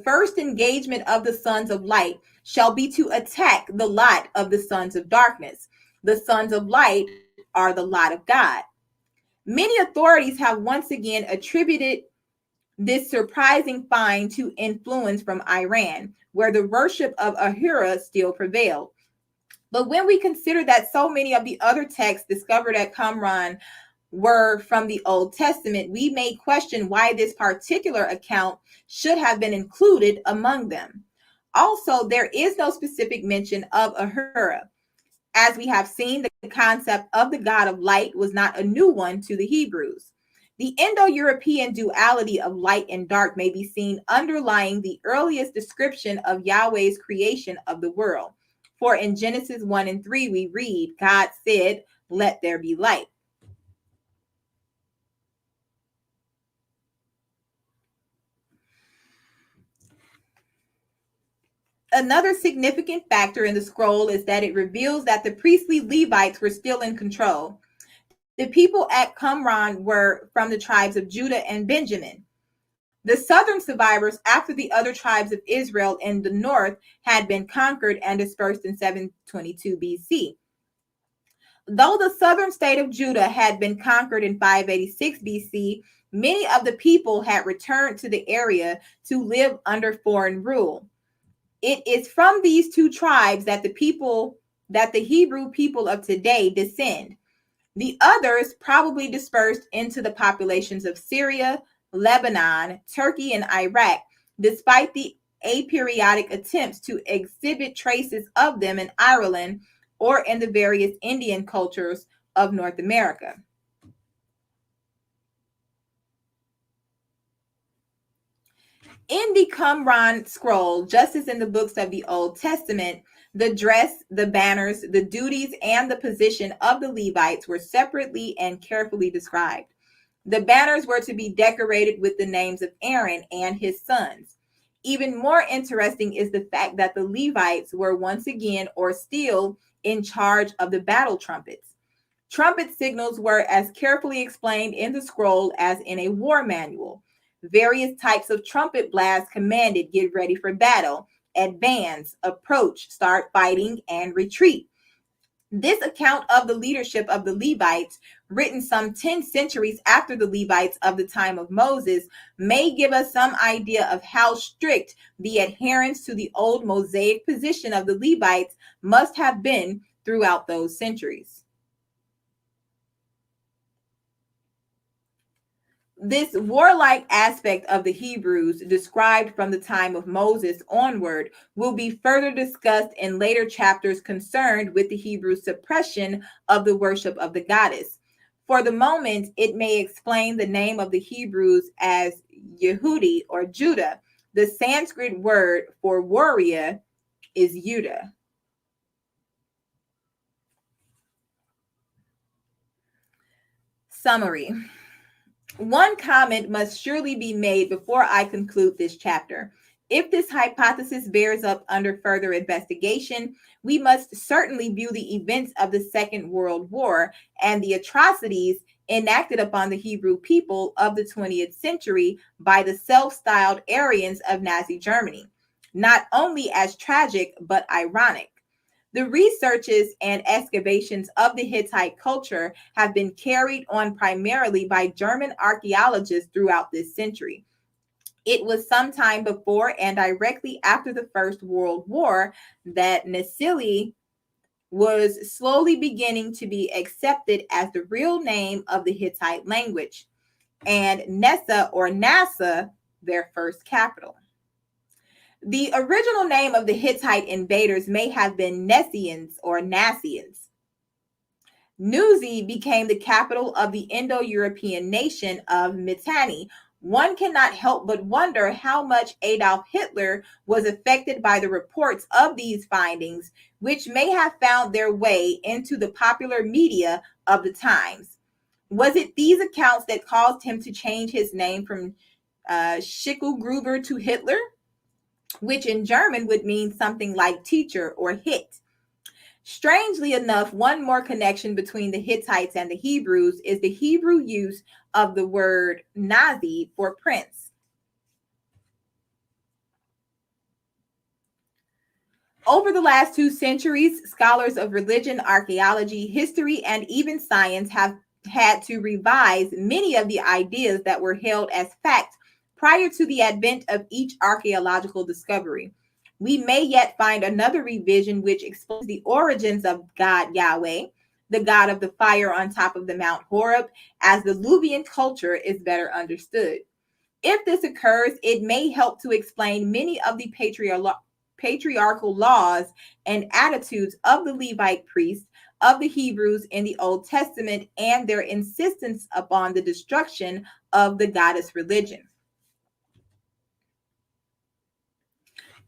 first engagement of the Sons of Light shall be to attack the lot of the Sons of Darkness. The Sons of Light are the lot of God. Many authorities have once again attributed this surprising find to influence from Iran, where the worship of Ahura still prevailed. But when we consider that so many of the other texts discovered at Qumran were from the Old Testament, we may question why this particular account should have been included among them. Also, there is no specific mention of Ahura. As we have seen, the concept of the God of light was not a new one to the Hebrews. The Indo-European duality of light and dark may be seen underlying the earliest description of Yahweh's creation of the world. For in Genesis 1 and 3, we read, God said, let there be light. Another significant factor in the scroll is that it reveals that the priestly Levites were still in control. The people at Qumran were from the tribes of Judah and Benjamin. The southern survivors, after the other tribes of Israel in the north had been conquered and dispersed in 722 BC. Though the southern state of Judah had been conquered in 586 BC, many of the people had returned to the area to live under foreign rule. It is from these two tribes that the Hebrew people of today descend. The others probably dispersed into the populations of Syria, Lebanon, Turkey, and Iraq, despite the aperiodic attempts to exhibit traces of them in Ireland or in the various Indian cultures of North America. In the Qumran scroll, just as in the books of the Old Testament, the dress, the banners, the duties, and the position of the Levites were separately and carefully described. The banners were to be decorated with the names of Aaron and his sons. Even more interesting is the fact that the Levites were once again or still in charge of the battle trumpets. Trumpet signals were as carefully explained in the scroll as in a war manual. Various types of trumpet blasts commanded get ready for battle, advance, approach, start fighting, and retreat. This account of the leadership of the Levites, written some 10 centuries after the Levites of the time of Moses, may give us some idea of how strict the adherence to the old Mosaic position of the Levites must have been throughout those centuries. This warlike aspect of the Hebrews, described from the time of Moses onward, will be further discussed in later chapters concerned with the Hebrew suppression of the worship of the goddess. For the moment, it may explain the name of the Hebrews as Yehudi or Judah. The Sanskrit word for warrior is Yudah. Summary. One comment must surely be made before I conclude this chapter. If this hypothesis bears up under further investigation, we must certainly view the events of the Second World War and the atrocities enacted upon the Hebrew people of the 20th century by the self-styled Aryans of Nazi Germany, not only as tragic but ironic. The researches and excavations of the Hittite culture have been carried on primarily by German archaeologists throughout this century. It was sometime before and directly after the First World War that Nesili was slowly beginning to be accepted as the real name of the Hittite language, and Nessa or Nassa their first capital. The original name of the Hittite invaders may have been Nessians or Nassians. Nuzi became the capital of the Indo-European nation of Mitanni. One cannot help but wonder how much Adolf Hitler was affected by the reports of these findings, which may have found their way into the popular media of the times. Was it these accounts that caused him to change his name from Schicklgruber to Hitler, which in German would mean something like teacher or hit? Strangely enough, one more connection between the Hittites and the Hebrews is the Hebrew use of the word Nazi for prince. Over the last 2 centuries, scholars of religion, archaeology, history, and even science have had to revise many of the ideas that were held as fact prior to the advent of each archaeological discovery. We may yet find another revision which explains the origins of God Yahweh, the God of the fire on top of the Mount Horeb, as the Luvian culture is better understood. If this occurs, it may help to explain many of the patriarchal laws and attitudes of the Levite priests of the Hebrews in the Old Testament and their insistence upon the destruction of the goddess religion.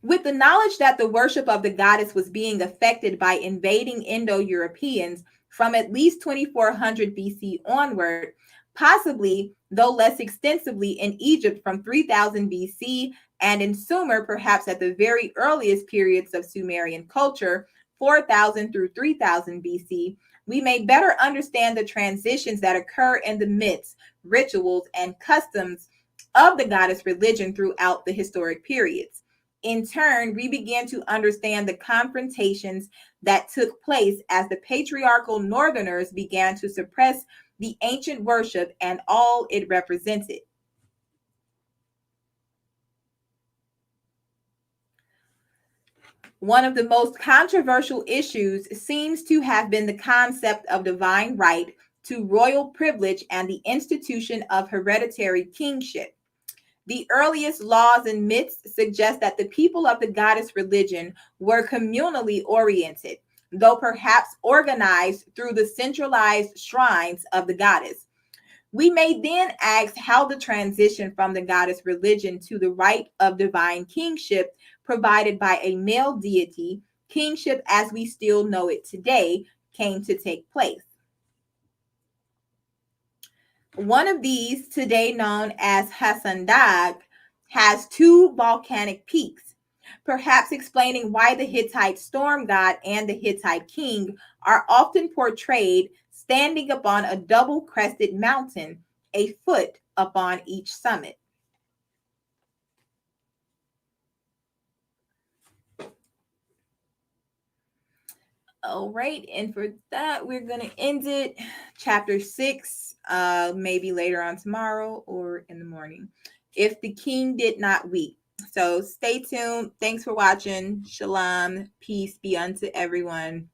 With the knowledge that the worship of the goddess was being affected by invading Indo-Europeans from at least 2400 BC onward, possibly, though less extensively, in Egypt from 3000 BC, and in Sumer, perhaps at the very earliest periods of Sumerian culture, 4000 through 3000 BC, we may better understand the transitions that occur in the myths, rituals, and customs of the goddess religion throughout the historic periods. In turn, we began to understand the confrontations that took place as the patriarchal Northerners began to suppress the ancient worship and all it represented. One of the most controversial issues seems to have been the concept of divine right to royal privilege and the institution of hereditary kingship. The earliest laws and myths suggest that the people of the goddess religion were communally oriented, though perhaps organized through the centralized shrines of the goddess. We may then ask how the transition from the goddess religion to the right of divine kingship provided by a male deity, kingship as we still know it today, came to take place. One of these, today known as Hassandag, has two volcanic peaks, perhaps explaining why the Hittite storm god and the Hittite king are often portrayed standing upon a double-crested mountain, a foot upon each summit. All right, and for that, we're going to end it. Chapter 6, maybe later on tomorrow or in the morning. If the king did not weep. So stay tuned. Thanks for watching. Shalom. Peace be unto everyone.